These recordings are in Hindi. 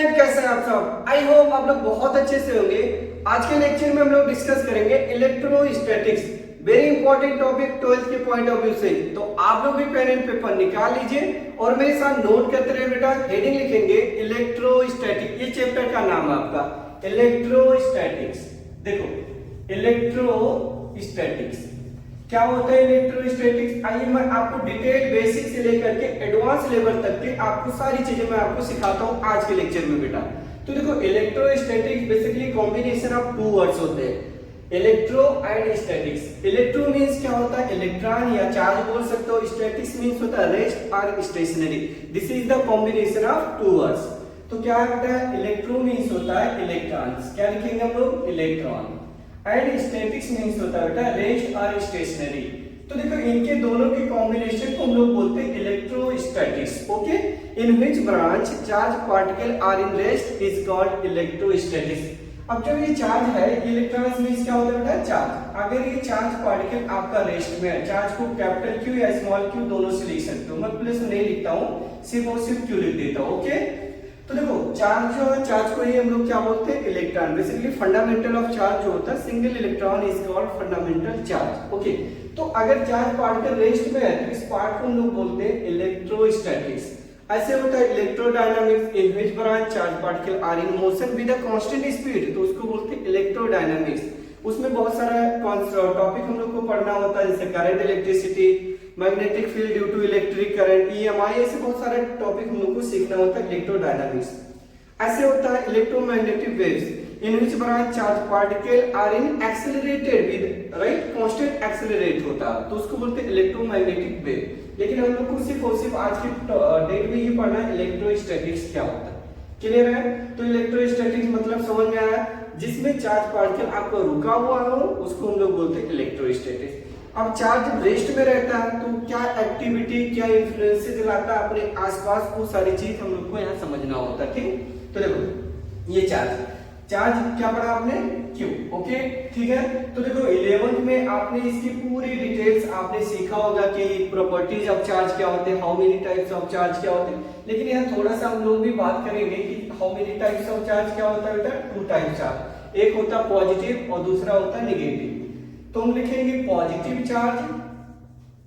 स्टूडेंट, कैसे हैं आप सब? आई होप आप लोग बहुत अच्छे से होंगे। आज के लेक्चर में हम लोग डिस्कस करेंगे electrostatics, very important topic 12th के पॉइंट ऑफ व्यू से। तो आप लोग भी पेन एंड पेपर निकाल लीजिए और मेरे साथ नोट करते रहिए बेटा। हेडिंग लिखेंगे इलेक्ट्रोस्टैटिक, ये चैप्टर का नाम है आपका इलेक्ट्रोस्टैटिक्स। देखो इलेक्ट्रोस्टैटिक्स क्या होता है इलेक्ट्रोस्टैटिक्स। आइए मैं आपको डिटेल बेसिक से लेकर के एडवांस लेवल तक के आपको सारी चीजें मैं आपको सिखाता हूं आज के लेक्चर में बेटा। तो देखो electrostatics basically combination of two words होते हैं, electro and statics. Electro means क्या होता है, इलेक्ट्रॉन या चार्ज बोल सकते हो। स्टैटिक्स मींस होता है रेस्ट और stationary. This is the combination of two words. तो क्या होता है, इलेक्ट्रो मींस होता है इलेक्ट्रॉन्स, क्या लिखेंगे हम लोग, इलेक्ट्रॉन। एंड स्टैटिक्स मींस होता है बेटा रेस्ट और स्टेशनरी। तो देखो इनके दोनों के कॉम्बिनेशन को हम लोग बोलते हैं electrostatics. Okay, in which branch charge particle are in rest is called electrostatics. अब जब ये चार्ज है, इलेक्ट्रॉन्स मींस क्या होता है बेटा, चार्ज। अगर ये चार्ज पार्टिकल आपका रेस्ट में है, चार्ज को कैपिटल क्यू या स्मॉल क्यू दोनों से लिख सकते हो, मैं प्लस नहीं लिखता हूं, सिर्फ और सिर्फ क्यू लिख देता हूं। ओके, तो देखो चार्ज जो है, चार्ज को ही हम लोग क्या बोलते हैं, electron. Basically fundamental of charge जो होता है, single electron is called fundamental charge. Okay, तो अगर चार्ज पार्टिकल रेस्ट में है तो इस पार्ट को हम लोग बोलते हैं इलेक्ट्रोस्टैटिक्स। ऐसे होता है electrodynamics, in which branch charge particle are in motion with a constant speed, तो उसको बोलते हैं इलेक्ट्रोडायनामिक्स। उसमें बहुत सारा टॉपिक हम लोग को पढ़ना होता है, जैसे current, electricity, magnetic field due to electric current, EMI, ऐसे बहुत सारे टॉपिक हम लोग को सीखना होता है इलेक्ट्रोडायनामिक्स। ऐसे होता है electromagnetic waves, in which branch charge particle are in accelerated with right constant accelerate होता है, तो उसको बोलते हैं इलेक्ट्रोमैग्नेटिक वेव। लेकिन हम लोग को सिर्फ और सिर्फ आज की डेट में ये पढ़ना है इलेक्ट्रोस्टैटिक्स क्या होता है। क्लियर है? तो इलेक्ट्रोस्टैटिक्स मतलब समझ में आया, जिसमें चार्ज पार्टिकल आपका रुका हुआ हो उसको हम लोग बोलते हैं इलेक्ट्रोस्टैटिक्स। अब चार्ज जब रेस्ट में रहता है तो क्या एक्टिविटी, क्या इन्फ्लुएंसेस लाता है अपने आसपास, वो सारी चीज हम लोग को यहाँ समझना होता है। ठीक, तो देखो ये चार्ज क्या पढ़ा आपने, क्यू। ओके, ठीक है। तो देखो 11th में आपने इसकी पूरी डिटेल्स आपने सीखा होगा कि प्रॉपर्टीज ऑफ चार्ज क्या होते हैं, how many types of charge क्या होते हैं। लेकिन यहाँ थोड़ा सा हम लोग भी बात करेंगे कि how many types of charge क्या होता है बेटा, टू टाइप्स ऑफ, एक होता है पॉजिटिव और दूसरा होता है निगेटिव। तो हम लिखेंगे पॉजिटिव चार्ज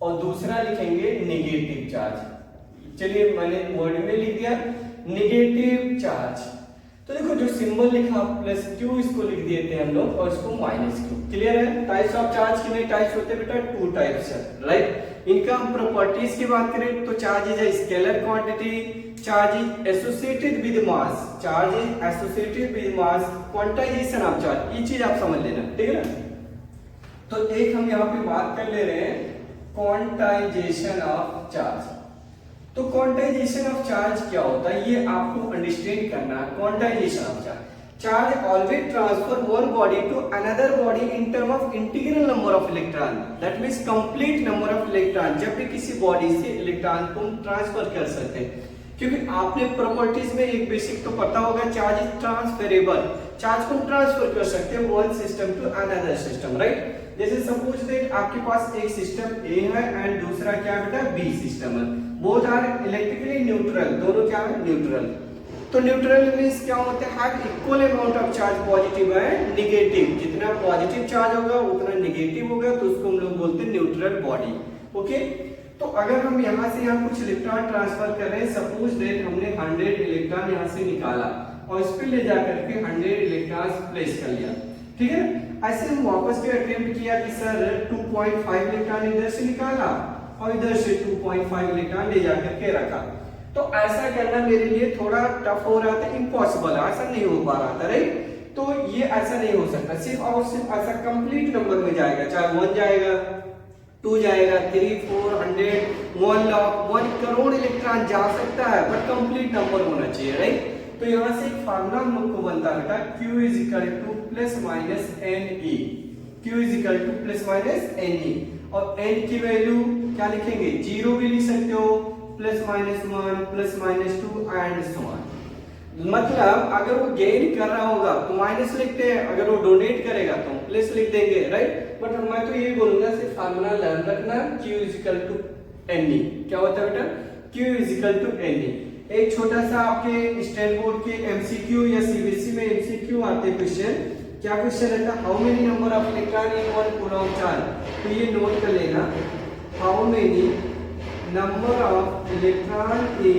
और दूसरा लिखेंगे नेगेटिव चार्ज। चलिए मैंने वर्ड में लिख दिया नेगेटिव चार्ज। तो देखो जो सिंबल लिखा प्लस क्यू, इसको लिख देते हैं हम लोग और इसको माइनस क्यू। क्लियर है? टाइप्स ऑफ चार्ज कितने टाइप्स होते हैं बेटा, टू टाइप्स है, राइट। इनका हम प्रॉपर्टीज की बात करें तो charge is a scalar quantity, charge is associated with mass, charge is associated with mass, quantization of charge, ये चीज आप समझ लेना, ठीक है ना। तो एक हम यहाँ पे बात कर ले रहे हैं क्वांटाइजेशन ऑफ चार्ज। तो क्वांटाइजेशन ऑफ चार्ज क्या होता है ये आपको अंडरस्टैंड करना है। Quantization of charge always transfer one body to another body in term of integral number of electron, that means complete number of electron. जब भी किसी बॉडी से इलेक्ट्रॉन को ट्रांसफर कर सकते हैं, क्योंकि आपने प्रॉपर्टीज में एक बेसिक तो पता होगा, चार्ज इज ट्रांसफरेबल, चार्ज को ट्रांसफर कर सकते हैं one system to another system, right. जैसे सपोज दैट आपके पास एक सिस्टम ए है एंड दूसरा क्या है बेटा, बी सिस्टम है। बोथ आर इलेक्ट्रिकली न्यूट्रल, दोनों क्या है, न्यूट्रल। तो न्यूट्रल मींस क्या होता है, have equal amount of charge positive and negative. जितना पॉजिटिव चार्ज होगा उतना नेगेटिव होगा, तो उसको हम लोग बोलते हैं न्यूट्रल बॉडी। ओके, तो अगर हम यहाँ से यहाँ कुछ इलेक्ट्रॉन ट्रांसफर कर रहे हैं, सपोज दैट हमने 100 इलेक्ट्रॉन यहाँ से निकाला और इस पे ले जाकर के 100 इलेक्ट्रॉन प्लेस कर लिया, ठीक है। ऐसे हम वापस भी अटेम्प्ट किया कि सर 2.5 इलेक्ट्रॉन इधर से निकाला और इधर से 2.5 इलेक्ट्रॉन ले जाकर के रखा। तो ऐसा करना मेरे लिए थोड़ा टफ हो रहा था, इम्पॉसिबल, ऐसा नहीं हो पा रहा था, राइट। तो ये ऐसा नहीं हो सकता, सिर्फ और सिर्फ ऐसा कंप्लीट नंबर में जाएगा, चाहे 1 जाएगा, 2 जाएगा, 3, 4, 100, 1 लाख, 1 करोड़ इलेक्ट्रॉन जा सकता है, बट कंप्लीट नंबर होना चाहिए, राइट। तो यहाँ से एक फार्मूला हम लोग को बनता है Q is equal to plus minus N E, Q is equal to plus minus N E, और n की वैल्यू क्या लिखेंगे, 0 भी लिख सकते हो, plus minus 1, plus minus 2 and so on. मतलब अगर वो गेन कर रहा होगा तो माइनस लिखते हैं, अगर वो डोनेट करेगा तो प्लस लिख देंगे, राइट। बट मैं तो ये बोलूंगा सिर्फ फार्मूला लर्न रखना, Q is equal to N E. क्या होता है बेटा, Q is equal to N E. एक छोटा सा आपके स्टेट बोर्ड के एमसीक्यू या सीबीएसई में एमसीक्यू आते क्वेश्चन। क्या क्वेश्चन रहता है, how many number of electron in one coulomb charge. तो ये नोट कर लेना, how many number of electron in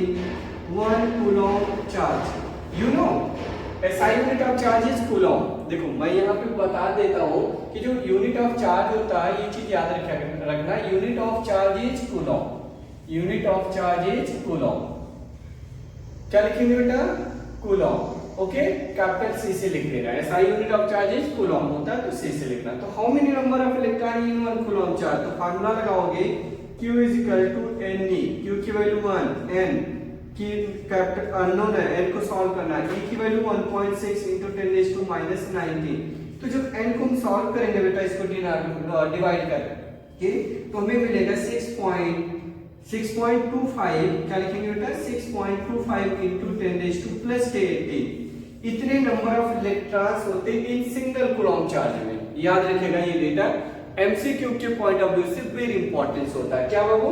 one coulomb charge. You know SI unit of charge is Coulomb. देखो मैं यहाँ पे बता देता हूँ कि जो यूनिट ऑफ चार्ज होता है, ये चीज याद रखना, unit of charge is Coulomb. Unit of charge is Coulomb. क्या लिखेंगे बेटा, कूलॉम। ओके, कैपिटल C से लिख देना। SI unit of charge is coulomb होता है तो C से लिखना। तो how many number of electron in one coulomb charge, तो फार्मूला लगाओगे Q is equal to NE, Q की वैल्यू 1, N की कैपिटल अननोन है, N को सॉल्व करना है, E की value 1.6 into 10 raised to minus 19। तो जब N को हम सॉल्व करेंगे बेटा, इसको डिवाइड करके, तो हमें मिलेगा 6.25। क्या लिखेंगे बेटा, 6.25 into 10 raised to plus 18। इतने नंबर ऑफ इलेक्ट्रॉन्स होते हैं इन सिंगल कूलॉम चार्ज में। याद रखिएगा ये डेटा एमसीक्यू के पॉइंट ऑफ व्यू से वेरी इंपॉर्टेंस होता है। क्या बाबू,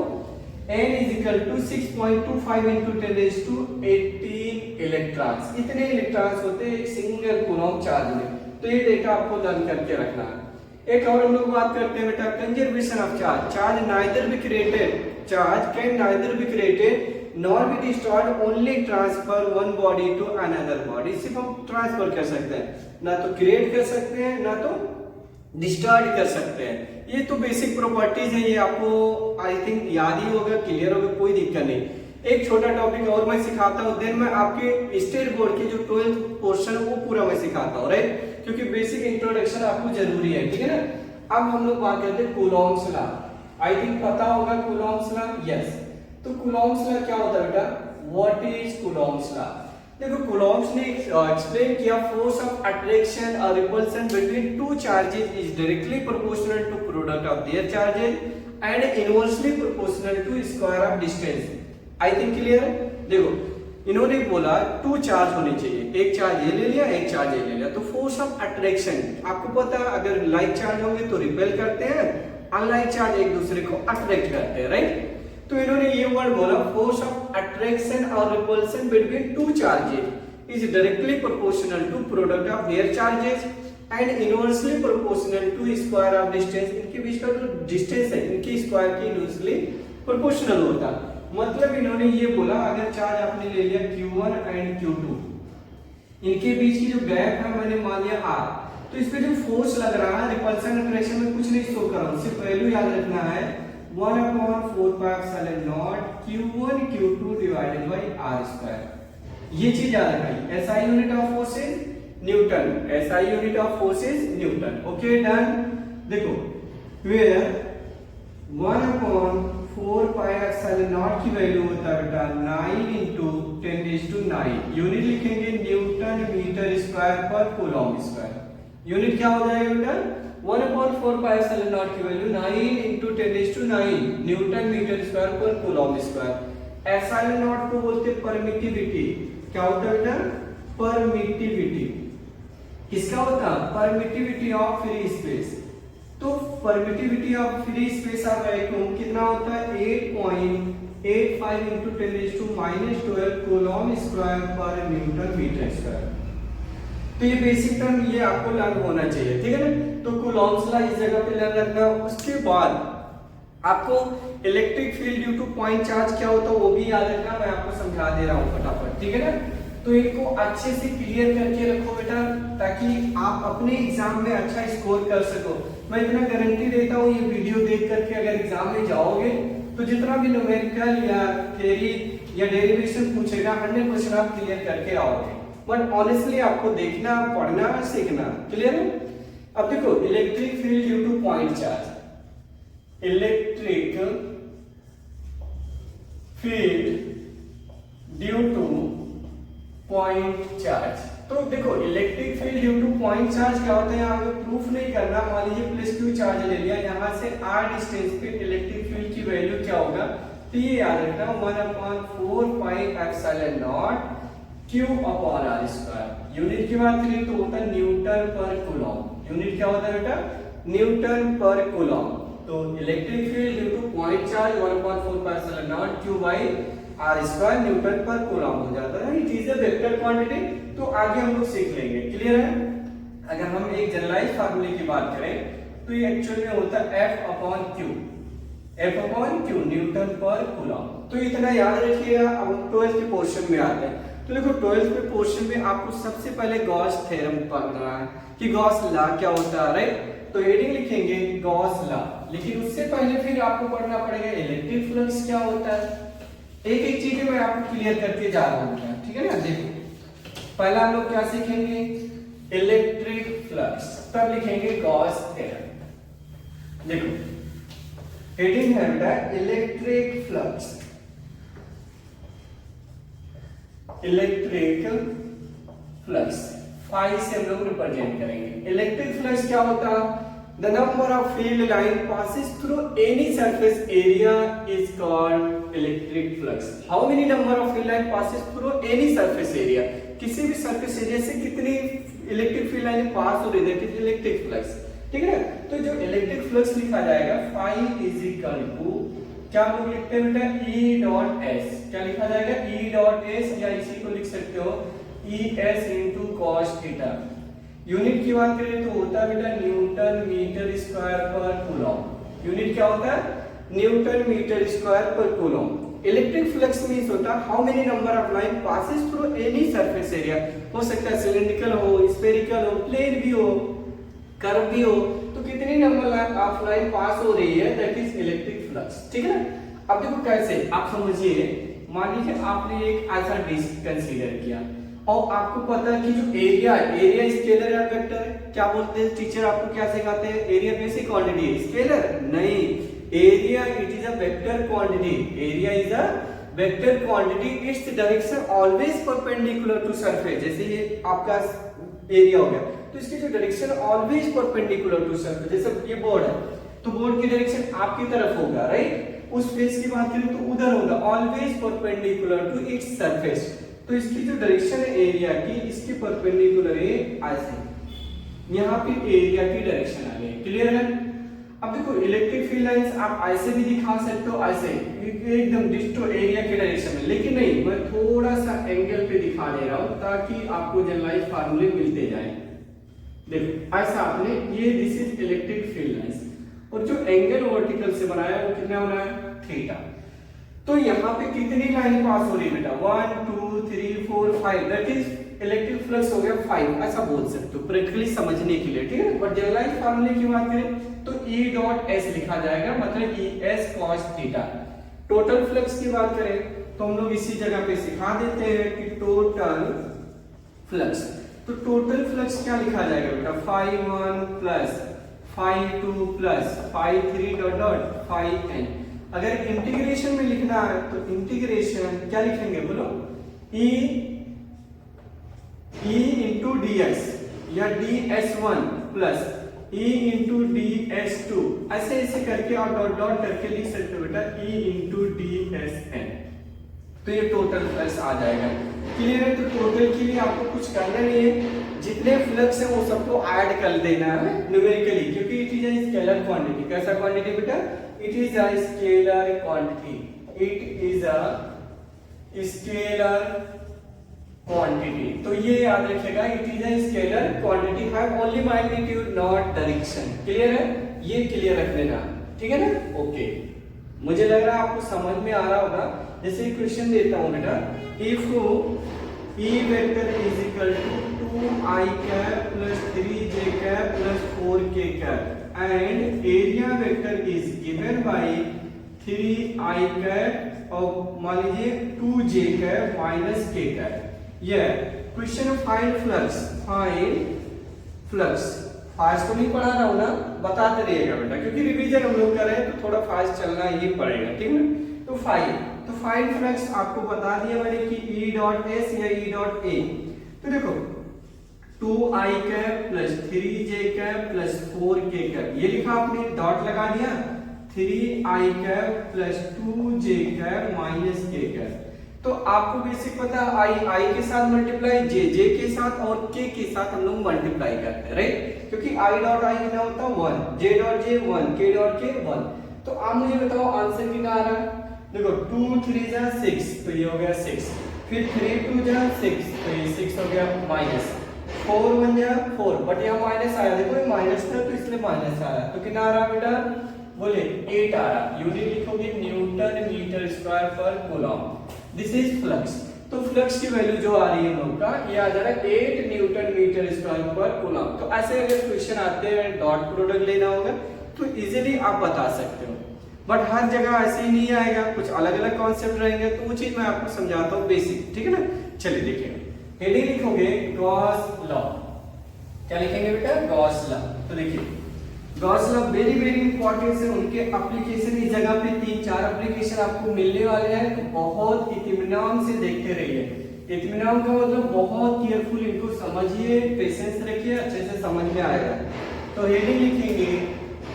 N is equal to 6.25 into 10 raised to 18 electrons. इतने इलेक्ट्रॉन्स होते हैं एक सिंगल कूलॉम चार्ज में। तो ये डेटा आपको लर्न करके रखना है। एक और हम लोग बात करते हैं बेटा conservation of charge. Charge neither be created, charge can neither be created nor be destroyed, only transfer one body to another body। सिर्फ हम ट्रांसफर कर सकते हैं, ना तो क्रिएट कर सकते हैं ना तो डिस्ट्रॉय कर सकते हैं। ये तो बेसिक प्रॉपर्टीज है, ये आपको आई थिंक याद ही होगा, क्लियर होगा, कोई दिक्कत नहीं। एक छोटा टॉपिक और मैं सिखाता हूँ, देन मैं आपके स्टेट बोर्ड के जो 12th पोर्शन है वो पूरा मैं सिखाता हूँ, राइट, क्योंकि बेसिक इंट्रोडक्शन आपको जरूरी है, ठीक है ना। अब हम लोग बात करते हैं कूलॉम्स लॉ। आई थिंक पता होगा कूलॉम्स लॉ, यस। तो कूलॉम्स लॉ क्या होता है बेटा, व्हाट इज कूलॉम्स लॉ। देखो कूलॉम्स ने एक्सप्लेन किया, फोर्स ऑफ अट्रैक्शन और repulsion between two charges is directly proportional to product of their charges and inversely proportional to square of distance. I think clear है। देखो इन्होंने बोला टू चार्ज होने चाहिए, एक चार्ज ये ले लिया, एक चार्ज ये ले लिया। तो फोर्स ऑफ अट्रैक्शन आपको पता है, अगर लाइक चार्ज होंगे तो रिपेल करते हैं, अनलाइक चार्ज एक दूसरे को अट्रैक्ट करते हैं, राइट। तो इन्होंने ये वर्ड बोला, फोर्स ऑफ अट्रैक्शन और repulsion between two charges is directly proportional to product of their charges and inversely proportional to square of distance. इनके बीच का जो डिस्टेंस है इनके स्क्वायर के इनवर्सली प्रोपोर्शनल होता है। मतलब इन्होंने ये बोला, अगर चार्ज आपने ले लिया Q1 एंड Q2, इनके बीच की जो गैप है मैंने मान लिया R, तो इस पे जो फोर्स लग रहा है रिपल्शन अट्रैक्शन में कुछ नहीं शो कर रहा हूं, सिर्फ वैल्यू याद रखना है 1/4πε0 Q1 Q2 divided by R²। ये चीज याद रखना। SI unit of force is newton, SI unit of force is newton. Okay done. देखो वेयर 1/4πε0 की वैल्यू होता है बेटा 9 into 10⁹ यूनिट लिखेंगे न्यूटन मीटर स्क्वायर पर कूलॉम स्क्वायर। यूनिट क्या हो जाएगा बेटा, 1/4πε0 की value 9 into 10⁹ newton metre square पर कूलॉम स्क्वायर। एप्सिलॉन को बोलते हैं परमिटिविटी। क्या होता है बेटा, परमिटिविटी। किसका होता है, परमिटिविटी ऑफ फ्री स्पेस। तो permittivity of free space of vacuum कितना होता है, 8.85 into 10⁻⁻12 कूलॉम स्क्वायर पर न्यूटन मीटर स्क्वायर। तो ये बेसिक टर्म ये आपको लर्न होना चाहिए, ठीक है ना। तो कूलॉम्स लॉ इस जगह पे लर्न रखना। उसके बाद आपको electric field due to point charge क्या होता है वो भी याद रखना, मैं आपको समझा दे रहा हूँ फटाफट, ठीक है ना। तो इनको अच्छे से क्लियर करके रखो बेटा, ताकि आप अपने एग्जाम में अच्छा स्कोर कर सको। मैं इतना गारंटी देता हूँ, ये वीडियो देख करके अगर एग्जाम में जाओगे तो जितना भी न्यूमेरिकल या थ्योरी या डेरिवेशन पूछेगा 100% आप क्लियर करके आओगे। बट ऑनेस्टली आपको देखना, पढ़ना, सीखना। क्लियर है। अब देखो electric field due to point charge, electric field due to point charge. तो देखो electric field due to point charge क्या होता है, यहाँ पे प्रूफ नहीं करना। मान लीजिए +q चार्ज ले लिया, यहाँ से r डिस्टेंस पे इलेक्ट्रिक फील्ड की वैल्यू क्या होगा, तो ये याद रखना 1/4πε0 Q/r²। यूनिट की बात करें तो होता है न्यूटन पर कूलॉम। यूनिट क्या होता है बेटा, न्यूटन पर कूलॉम। तो electric field due to point charge 1/4πε0 Q/r²। R square newton पर कूलम हो जाता है। It is a vector quantity. तो आगे हम लोग सीख लेंगे, क्लियर है। अगर हम एक जनरलाइज फार्मूले की बात करें तो ये एक्चुअल में होता है F अपॉन क्यू न्यूटन पर कूलम। तो इतना याद रखिएगा। अब 12th के पोर्शन में आते हैं। तो देखो 12th के पोर्शन में आपको सबसे पहले गॉस थ्योरम पढ़ना है कि गॉस लॉ क्या होता है, राइट। तो हेडिंग लिखेंगे गॉस लॉ, लेकिन उससे पहले फिर आपको पढ़ना पड़ेगा इलेक्ट्रिक फ्लक्स क्या होता है। एक एक चीजें मैं आपको क्लियर करके जा रहा हूँ, ठीक है ना। देखो पहला हम लोग क्या सीखेंगे, इलेक्ट्रिक फ्लक्स, तब लिखेंगे गॉस थ्योरम। देखो हेडिंग है बेटा electric flux, electric flux phi से हम लोग रिप्रेजेंट करेंगे। इलेक्ट्रिक फ्लक्स क्या होता है, the number of field line passes through any surface area is called electric flux. How many number of field line passes through any surface area, किसी भी सरफेस एरिया से कितनी इलेक्ट्रिक फील्ड लाइन पास हो रही है, कितनी इलेक्ट्रिक फ्लक्स, ठीक है ना। तो जो इलेक्ट्रिक फ्लक्स लिखा जाएगा फाई इज इक्वल टू क्या हम लोग लिखते हैं बेटा E डॉट S, क्या लिखा जाएगा E डॉट S, या इसी को लिख सकते हो ES into cos theta. Unit की बात करें तो होता है बेटा न्यूटन मीटर स्क्वायर पर कूलम। यूनिट क्या होता है, न्यूटन मीटर स्क्वायर पर कूलम। इलेक्ट्रिक फ्लक्स मींस होता है how many number of line passes through any surface area. हो सकता है सिलिंड्रिकल हो, स्फेरिकल हो, प्लेन भी हो, कर्व भी हो, तो कितनी नंबर ऑफ लाइन पास हो रही है, दैट इज इलेक्ट्रिक फ्लक्स, ठीक है ना। अब देखो कैसे, आप समझिए, मान लीजिए आपने एक ऐसा डिस्क कंसीडर किया और आपको पता है कि जो एरिया स्केलर या वेक्टर, क्या बोलते हैं टीचर आपको क्या सिखाते हैं, एरिया बेसिक क्वांटिटी है, स्केलर नहीं, area it is a vector quantity, area is a vector quantity, its direction always perpendicular to surface. जैसे ये आपका एरिया हो गया तो इसकी जो direction always perpendicular to surface, जैसे ये बोर्ड है तो बोर्ड की डायरेक्शन आपकी तरफ होगा, राइट। उस फेस की बात करें तो उधर होगा, always perpendicular to its surface. तो इसकी जो डायरेक्शन है एरिया की, इसके परपेंडिकुलर है ऐसे, यहाँ पे एरिया की डायरेक्शन आ गई, क्लियर है। अब देखो इलेक्ट्रिक फील्ड लाइंस आप ऐसे भी दिखा सकते हो, ऐसे एकदम डिस्टो एरिया की डायरेक्शन में, लेकिन नहीं, मैं थोड़ा सा एंगल पे दिखा दे रहा हूं ताकि आपको जनरलाइज फार्मूले मिलते जाए। देखो ऐसा आपने ये this is electric field lines, और जो एंगल वर्टिकल से बनाया वो कितना होना है, थीटा। तो यहाँ पे कितनी लाइन पास हो रही है बेटा, 1 2 3 4 5, दैट इज इलेक्ट्रिक फ्लक्स हो गया 5, ऐसा बोल सकते हो प्रैक्टिकली समझने के लिए, ठीक है। बट जनरलाइज फार्मूले की बात करें तो E डॉट S लिखा जाएगा, मतलब ES cos theta. Total flux की बात करें तो हम लोग इसी जगह पे सिखा देते हैं कि टोटल फ्लक्स, तो टोटल फ्लक्स क्या लिखा जाएगा बेटा, phi 1 plus phi 2 plus phi 3 dot dot phi n। अगर इंटीग्रेशन में लिखना है तो इंटीग्रेशन क्या लिखेंगे बोलो, E इंटू ds या ds1 plus E into ds2, ऐसे ऐसे करके और डॉट डॉट करके लिख सकते हो बेटा E इंटू dsn। तो ये टोटल फ्लक्स आ जाएगा, क्लियर है। तो टोटल के लिए आपको कुछ करना नहीं है, जितने फ्लक्स है वो सबको ऐड कर देना है न्यूमेरिकली, क्योंकि it is a scalar quantity. कैसा क्वांटिटी बेटा, it is a scalar quantity, it is a scalar quantity. तो ये याद रखिएगा, it is a scalar quantity, have only magnitude not direction, clear है, ये क्लियर रख लेना, ठीक है ना। ओके, मुझे लग रहा है आपको समझ में आ रहा होगा। जैसे क्वेश्चन देता हूं बेटा, if E vector is equal to 2i cap plus 3j cap plus 4k cap and area vector is given by 3i cap और मान लीजिए 2j cap minus k cap. यह question find flux, find flux. Fast तो नहीं पढ़ा रहा हूं ना, बताते रहिएगा बेटा, क्योंकि रिवीजन हम लोग कर रहे हैं तो थोड़ा फास्ट चलना ही पड़ेगा, ठीक है। तो फाइंड फ्लक्स आपको बता दिया मैंने कि E डॉट S या E डॉट A। तो देखो 2i cap plus 3j cap plus 4k cap, ये लिखा आपने, डॉट लगा दिया, 3i cap plus 2j cap minus k cap. तो आपको बेसिक पता है i के साथ मल्टीप्लाई, j के साथ और k के साथ हम लोग मल्टीप्लाई करते हैं, राइट, क्योंकि i डॉट i कितना होता है 1, j dot j 1, k dot k 1। तो आप मुझे बताओ आंसर कितना आ रहा है, देखो 2 3 जा 6 तो ये हो गया 6, फिर 3 2 जा 6 तो ये 6 हो गया माइनस, 4 1 जा 4 बट यहाँ माइनस आया, देखो ये माइनस था तो इसलिए माइनस आया, तो कितना आ रहा बेटा बोले 8 आ रहा। यूनिट लिखोगे न्यूटन मीटर स्क्वायर पर कूलम। दिस इज फ्लक्स, तो फ्लक्स की वैल्यू जो आ रही है हम लोग का ये आ जा रहा है 8 न्यूटन मीटर स्क्वायर पर कूलम। तो ऐसे अगर क्वेश्चन आते हैं डॉट प्रोडक्ट लेना होगा तो इजीली आप बता सकते हो, बट हर जगह ऐसे ही नहीं आएगा, कुछ अलग अलग कॉन्सेप्ट रहेंगे, तो वो चीज मैं आपको समझाता हूँ बेसिक, ठीक है ना। चलिए देखिए, हेडिंग लिखोगे गॉस लॉ। क्या लिखेंगे बेटा? Gauss law. तो देखिए Gauss law very very important है, उनके एप्लीकेशन इस जगह पे 3-4 एप्लीकेशन आपको मिलने वाले हैं, तो बहुत इत्मीनान से देखते रहिए। इत्मीनान का मतलब बहुत केयरफुल इनको समझिए, पेशेंस रखिए, अच्छे से समझ में आएगा। तो हेडिंग लिखेंगे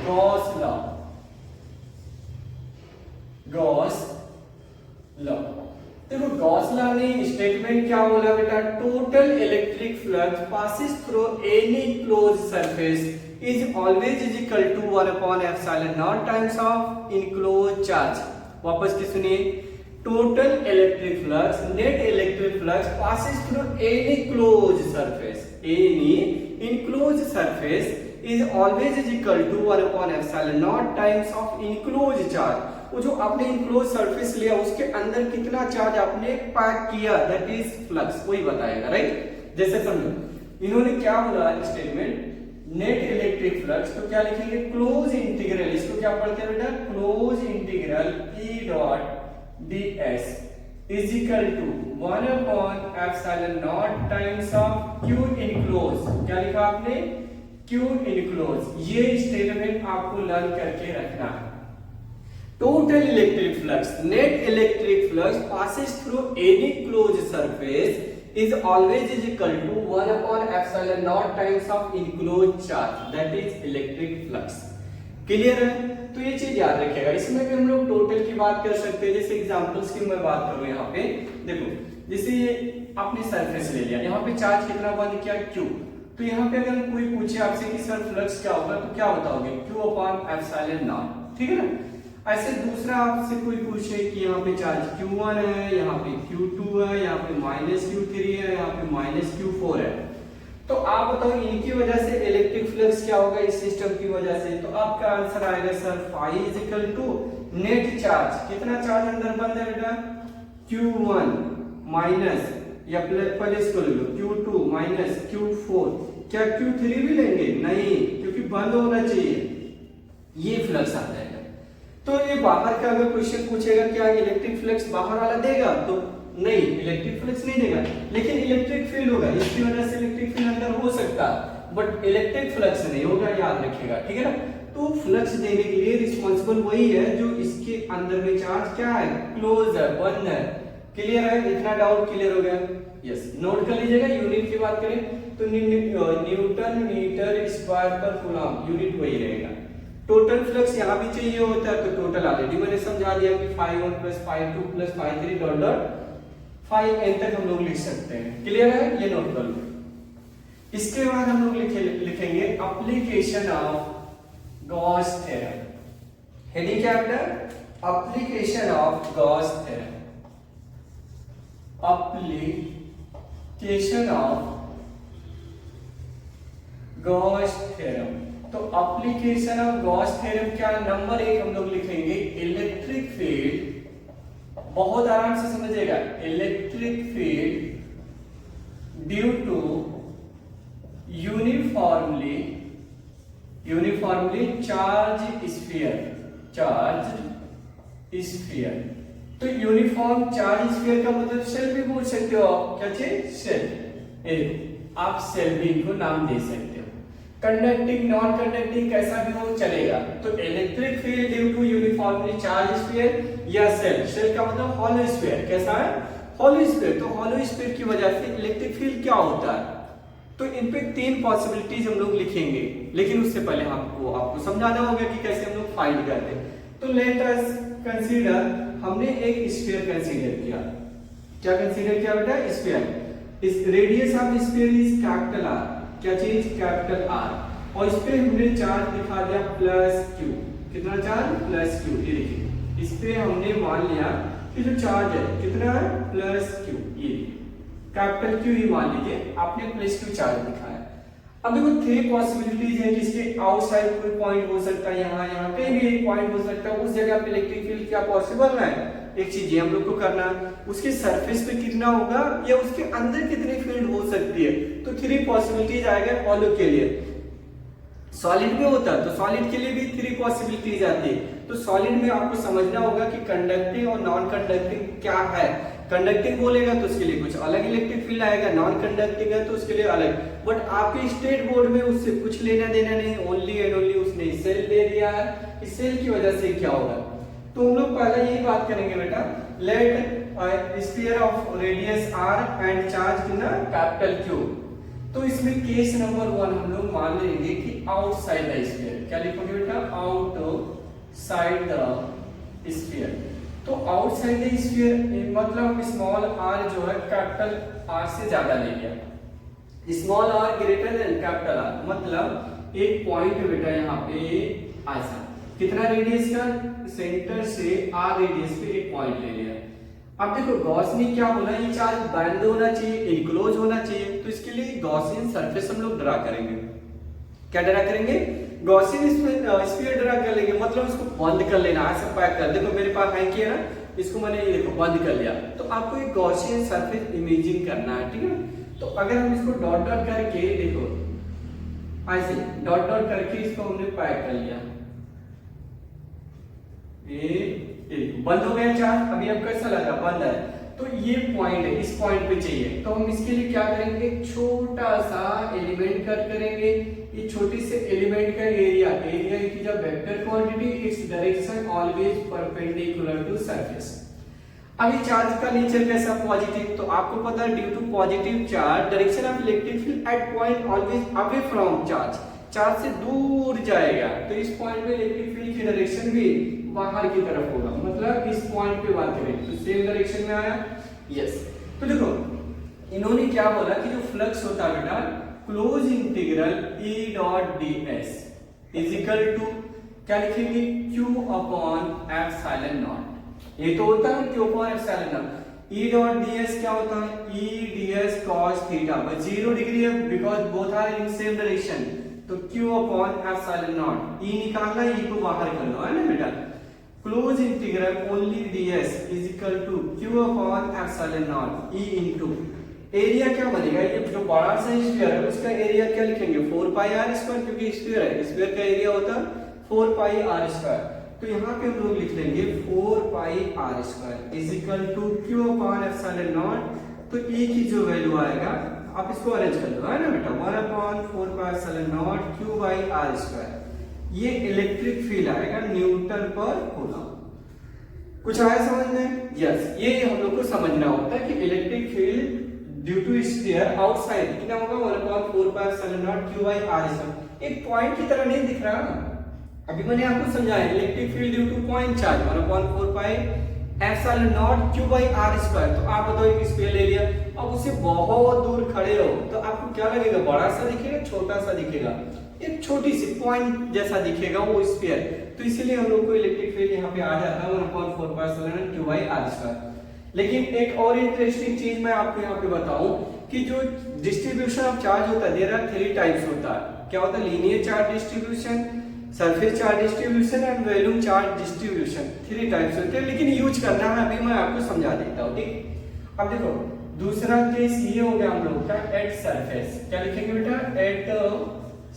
गॉस लॉ, गॉस लॉ। देखो गॉस लॉ ने स्टेटमेंट क्या बोला बेटा? Total electric flux passes through any closed surface is always is equal to 1 epsilon naught times of enclosed charge. वापस से सुनिए, total electric flux, net electric flux passes through any closed surface, any enclosed surface is always is equal to 1 epsilon naught times of enclosed charge। वो जो आपने इनक्लोज सरफेस लिया उसके अंदर कितना चार्ज आपने पैक किया, दैट इज फ्लक्स, वही बताएगा, राइट। जैसे समझो इन्होंने क्या बोला स्टेटमेंट, नेट इलेक्ट्रिक फ्लक्स, तो क्या लिखेंगे? क्लोज इंटीग्रल, इसको क्या पढ़ते हैं बेटा? Close integral E dot ds is equal to 1 epsilon naught times of Q enclosed। क्या लिखा आपने? Q enclosed। ये स्टेटमेंट आपको लर्न करके रखना है। Total electric flux, net electric flux passes through any closed surface is always is equal to 1 epsilon naught times of enclosed charge, that is electric flux। Clear है? तो ये चीज याद रखिएगा। इसमें भी हम लोग टोटल की बात कर सकते हैं, जैसे एग्जांपल्स की मैं बात करूं यहाँ पे, देखो जैसे ये आपने सरफेस ले लिया, यहाँ पे चार्ज कितना बंद किया? Q। तो यहाँ पे अगर कोई पूछे आपसे कि सर फ्लक्स क्या होगा, तो क्या बताओगे? Q अपॉन एप्सिलॉन नॉट, ठीक है ना। ऐसे दूसरा आपसे कोई पूछे कि यहाँ पे चार्ज Q1 है, यहाँ पे Q2 है, यहाँ पे -Q3 है, यहाँ पे -Q4 है, तो आप बताओ इनकी वजह से इलेक्ट्रिक फ्लक्स क्या होगा इस सिस्टम की वजह से? तो आपका आंसर आएगा sir phi is equal to net charge. कितना चार्ज अंदर बंद है बेटा? Q1 माइनस, या पहले इसको ले लो Q2 माइनस Q4। क्या Q3 भी लेंगे? नहीं, क्योंकि बंद होना चाहिए, ये फ्लक्स आ जाएगा। तो ये बाहर का अगर क्वेश्चन पूछेगा क्या इलेक्ट्रिक फ्लक्स बाहर वाला देगा, तो नहीं, इलेक्ट्रिक फ्लक्स नहीं देगा, लेकिन इलेक्ट्रिक फील्ड होगा, इसकी वजह से इलेक्ट्रिक फील्ड अंदर हो सकता है, बट इलेक्ट्रिक फ्लक्स नहीं होगा, याद रखिएगा, ठीक है ना। तो फ्लक्स देने के लिए रिस्पांसिबल वही है जो इसके अंदर में चार्ज क्या है? क्लोज है, बंद है। क्लियर है? इतना डाउट क्लियर हो गया? यस। नोट कर लीजिएगा। यूनिट की बात करें तो न्यूटन मीटर स्क्वायर पर कूलम, यूनिट वही रहेगा। टोटल फ्लक्स यहाँ भी चाहिए होता है, तो टोटल ऑलरेडी मैंने समझा दिया कि phi1 + phi2 + phi3 dot dot phi n तक हम लोग लिख सकते हैं। क्लियर है? ये नोट कर लो। इसके बाद हम लोग लिखेंगे application of Gauss theorem. Heading क्या है? Application of Gauss theorem. Application of Gauss theorem. तो एप्लीकेशन ऑफ गॉस थ्योरम क्या? नंबर 1 हम लोग लिखेंगे इलेक्ट्रिक फील्ड, बहुत आराम से समझिएगा, electric field due to uniformly charge sphere. तो यूनिफॉर्म चार्ज स्फीयर का मतलब सेल भी बोल सकते हो आप। क्या चीज? सेल। आप सेल भी इनको नाम दे सकते हो। कंडक्टिंग, नॉन कंडक्टिंग कैसा भी हो चलेगा। तो electric field due to uniformly charge sphere या सेल। सेल का मतलब हॉलो स्फीयर। कैसा है? Hollow sphere. तो हॉलो स्फीयर की वजह से इलेक्ट्रिक फील्ड क्या होता है? तो इन पे 3 पॉसिबिलिटीज हम लोग लिखेंगे, लेकिन उससे पहले आपको समझाना होगा कि कैसे हम लोग फाइंड करते हैं। तो लेट अस कंसीडर, हमने एक स्फीयर कंसीडर किया। क्या कंसीडर किया बेटा? स्फीयर। इस radius of sphere is capital R. क्या चीज? Capital R. और इस पे हमने चार्ज दिखा दिया +Q। कितना चार्ज? +Q। ये देखिए इस पे हमने मान लिया कि जो चार्ज है कितना है प्लस क्यू, ये कैपिटल क्यू ही मान लीजिए, आपने प्लस क्यू चार्ज दिखाया। अब देखो 3 पॉसिबिलिटीज है कि इसके आउटसाइड कोई पॉइंट हो सकता है, यहाँ कहीं भी एक पॉइंट हो सकता है, उस जगह पे इलेक्ट्रिक फील्ड क्या पॉसिबल है, एक चीज ये हम लोग को करना है, उसके सरफेस पे कितना होगा या उसके अंदर कितनी फील्ड हो सकती है। तो 3 पॉसिबिलिटीज आएगा हॉलो के लिए। सॉलिड में होता है तो सॉलिड के लिए भी 3 पॉसिबिलिटीज आती है। तो सॉलिड में आपको समझना होगा कि कंडक्टिंग और नॉन कंडक्टिंग क्या है। कंडक्टिंग बोलेगा तो उसके लिए कुछ अलग इलेक्ट्रिक फील्ड आएगा, नॉन कंडक्टिंग है तो उसके लिए अलग। बट आपके स्टेट बोर्ड में उससे कुछ लेना देना नहीं, ओनली एंड ओनली उसने सेल दे दिया है, इस सेल की वजह से क्या होगा। तो हम लोग पहले यही बात करेंगे बेटा, let sphere of radius r and charge कितना कैपिटल Q। तो इसमें केस नंबर 1 हम लोग मान लेंगे कि आउटसाइड द स्फीयर। क्या लिखोगे बेटा, आउटसाइड द स्फीयर। तो आउटसाइड द स्फीयर मतलब स्मॉल r जो है कैपिटल R से ज्यादा ले लिया, small r greater than capital R, मतलब एक पॉइंट बेटा यहाँ पे ऐसा कितना रेडियस का, सेंटर से r रेडियस पे एक पॉइंट ले लिया। अब देखो गॉस ने क्या बोला, ये चार्ज बैंड होना चाहिए, इनक्लोज होना चाहिए, तो इसके लिए गॉसियन सरफेस हम लोग ड्रा करेंगे। क्या ड्रा करेंगे, गॉसियन स्फीयर ड्रा कर लेंगे, मतलब इसको बंद कर लेना, ऐसा पैक कर। देखो मेरे पास है कि है ना, इसको मैंने ये देखो बंद कर लिया। तो आपको एक गॉसियन सरफेस इमेजिंग करना है, ठीक है। तो अगर हम इसको डॉट डॉट करके देखो ऐसे डॉट डॉट करके इसको हमने पैक कर लिया, बंद हो गया चार्ज। अभी अब कैसा लगा, बंद है। तो ये पॉइंट है, इस पॉइंट पे चाहिए, तो हम इसके लिए क्या करेंगे, छोटा सा एलिमेंट कट करेंगे। ये छोटी से एलिमेंट का area is a vector quantity, its direction always perpendicular to surface. अभी चार्ज का नेचर कैसा, पॉजिटिव, तो आपको पता है due to positive charge direction of electric field at point always away from charge, charge से दूर जाएगा। तो इस पॉइंट पे इलेक्ट्रिक फील्ड की डायरेक्शन भी बाहर की तरफ होगा, मतलब इस पॉइंट पे बात करें तो सेम डायरेक्शन में आया, यस। तो देखो इन्होंने क्या बोला कि जो फ्लक्स होता है बेटा, close integral E dot ds is equal to क्या लिखेंगे, Q अपॉन एप्सिलॉन नॉट। ये तो होता है Q upon epsilon naught. E dot ds क्या होता है, E ds cos theta, but 0 degree है because both are in same direction, तो Q upon epsilon naught. E निकालना, E को बाहर कर लो, है ना बेटा। Close integral only ds is equal to Q upon epsilon naught E into area क्या बनेगा, ये जो बड़ा सा स्फीयर है उसका एरिया क्या लिखेंगे, 4 पाई r स्क्वायर, क्योंकि स्फीयर है, स्फीयर का एरिया होता है 4 पाई r स्क्वायर। तो यहाँ पे हम लोग लिख लेंगे 4 pi r square is equal to Q upon epsilon naught. तो E की जो वैल्यू आएगा, आप इसको अरेंज कर लो, है ना बेटा, 1 upon 4 pi epsilon naught Q by r square. ये इलेक्ट्रिक फील्ड आएगा न्यूटन पर कूलम। कुछ आया समझ में, यस। ये हम लोग को समझना होता है कि electric field due to sphere outside कितना होगा, 1/4 pi epsilon naught Q by r square. एक पॉइंट की तरह नहीं दिख रहा, अभी मैंने आपको समझाया electric field due to point charge 1/4 pi epsilon naught Q by r square. तो आप बताओ एक स्फीयर ले लिया, अब उससे बहुत दूर खड़े हो तो आपको क्या लगेगा, बड़ा सा दिखेगा, छोटा सा दिखेगा, एक छोटी सी पॉइंट जैसा दिखेगा वो स्फीयर। तो इसीलिए हम लोग को इलेक्ट्रिक फील्ड यहाँ पे आ जाता है 1/4 pi epsilon naught Q by r square. लेकिन एक और इंटरेस्टिंग चीज मैं आपको यहाँ पे बताऊं कि जो डिस्ट्रीब्यूशन ऑफ चार्ज होता है, देयर आर 3 टाइप्स होता है। क्या होता है, linear charge distribution, surface charge distribution and volume charge distribution. 3 types होते हैं, लेकिन यूज करना है अभी मैं आपको समझा देता हूँ, ठीक। अब देखो दूसरा केस ये हो गया हम लोग का एट सरफेस। क्या लिखेंगे बेटा, एट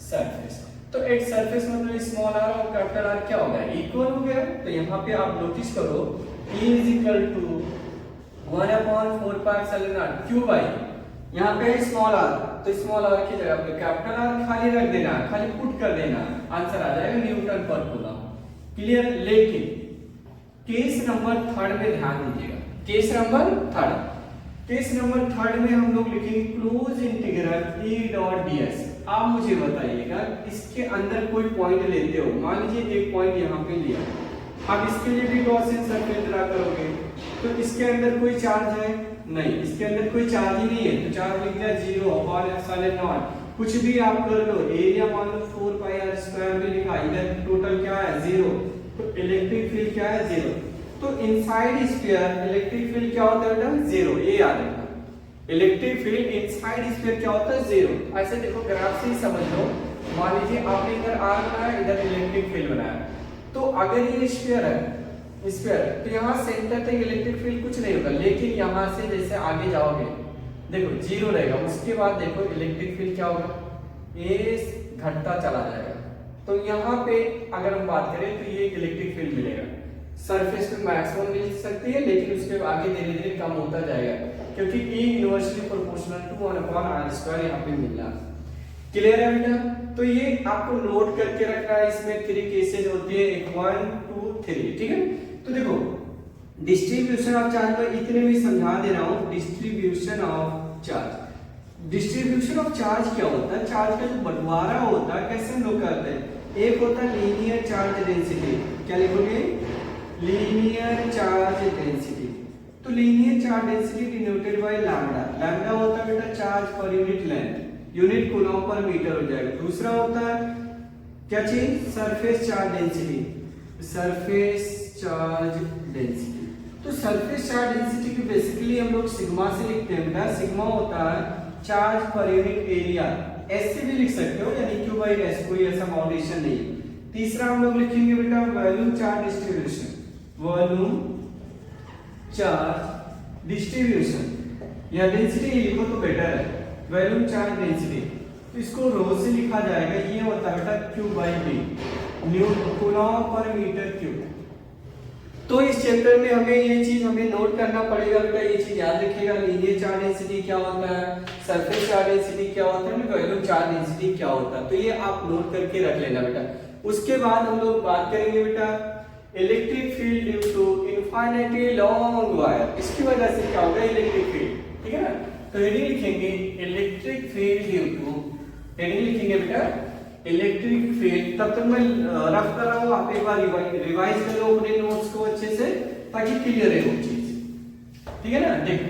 सरफेस। तो एट सरफेस मतलब स्मॉल r और कैपिटल R क्या हो गया, इक्वल हो गया। तो यहाँ पे आप नोटिस करो E is equal to 1/4 pi epsilon naught Q by, यहाँ पे स्मॉल r, तो स्मॉल r की जगह पे कैपिटल R खाली रख देना, खाली पुट कर देना, आंसर आ जाएगा न्यूटन पर कूलम। क्लियर। लेकिन केस नंबर 3 में ध्यान दीजिएगा, केस नंबर 3 में हम लोग लिखेंगे close integral E dot ds। आप मुझे बताइएगा इसके अंदर कोई पॉइंट लेते हो, मान लीजिए एक पॉइंट यहाँ पे लिया, आप इसके लिए भी गॉसियन सर्किल ड्रा करोगे, तो इसके अंदर कोई चार्ज है नहीं, इसके अंदर कोई चार्ज ही नहीं है, तो चार्ज लिख दिया 0 अपॉन एप्सिलॉन नॉट। कुछ भी आप कर लो, एरिया मान लो 4 पाई r स्क्वायर में लिखा, इधर टोटल क्या है 0, तो इलेक्ट्रिक फील्ड क्या है 0। तो इनसाइड स्फीयर इलेक्ट्रिक फील्ड क्या होता है बेटा, जीरो। ये याद रखना, इलेक्ट्रिक फील्ड इनसाइड स्फीयर क्या होता है, जीरो। ऐसे देखो ग्राफ से ही समझ लो, मान लीजिए आपने इधर आर बनाया, इधर इलेक्ट्रिक फील्ड बनाया, तो अगर ये स्फीयर है, स्फीयर, तो यहाँ सेंटर तक इलेक्ट्रिक फील्ड कुछ नहीं होगा, लेकिन यहाँ से जैसे आगे जाओगे देखो जीरो रहेगा, उसके बाद देखो इलेक्ट्रिक फील्ड क्या होगा, ये घटता चला जाएगा। तो यहाँ पे अगर हम बात करें तो ये इलेक्ट्रिक फील्ड मिलेगा, सरफेस पे मैक्सिमम मिल सकती है, लेकिन उसके आगे धीरे धीरे कम होता जाएगा, क्योंकि E inversely proportional to 1/r² यहाँ पे मिल रहा। क्लियर है बेटा? तो ये आपको नोट करके रखना है, इसमें 3 केसेज होती है, 1 2 3, ठीक है। तो देखो डिस्ट्रीब्यूशन ऑफ चार्ज में इतने भी समझा दे रहा हूं, distribution of charge. Distribution of charge क्या होता है, चार्ज का जो बंटवारा होता है कैसे हम लोग करते हैं, एक होता है लीनियर चार्ज डेंसिटी, क्या लिखोगे, लीनियर चार्ज डेंसिटी। तो linear charge density denoted by lambda, lambda होता है बेटा चार्ज पर unit length, unit coulomb per metre हो जाएगा। दूसरा होता है क्या चीज, surface charge density, surface charge density. तो सरफेस चार्ज डेंसिटी को बेसिकली हम लोग सिग्मा से लिखते हैं बेटा, सिग्मा होता है चार्ज पर यूनिट एरिया, एस से भी लिख सकते हो, यानी Q बाई एस, कोई ऐसा बाउंडेशन नहीं है। तीसरा हम लोग लिखेंगे बेटा volume charge distribution, volume charge distribution, या डेंसिटी लिखो तो बेटर है, वॉल्यूम चार्ज डेंसिटी। तो इसको रो से लिखा जाएगा, ये होता है बेटा Q by V, newton coulomb per metre cube. तो इस चैप्टर में हमें ये चीज हमें नोट करना पड़ेगा बेटा, ये चीज याद रखिएगा, लीनियर चार्ज डेंसिटी क्या होता है, सरफेस चार्ज डेंसिटी क्या होता है, वॉल्यूम चार्ज डेंसिटी क्या होता है। तो ये आप नोट करके रख लेना बेटा। उसके बाद हम लोग बात करेंगे बेटा electric field due to infinitely long wire, इसकी वजह से क्या होगा इलेक्ट्रिक फील्ड, ठीक है ना। तो हेडिंग लिखेंगे electric field due to, heading लिखेंगे बेटा इलेक्ट्रिक फील्ड। तब तक मैं रफ कर रहा हूं, आप एक बार रिवाइज कर लो अपने नोट्स को अच्छे से, ताकि क्लियर रहे वो चीज, ठीक है ना। देखो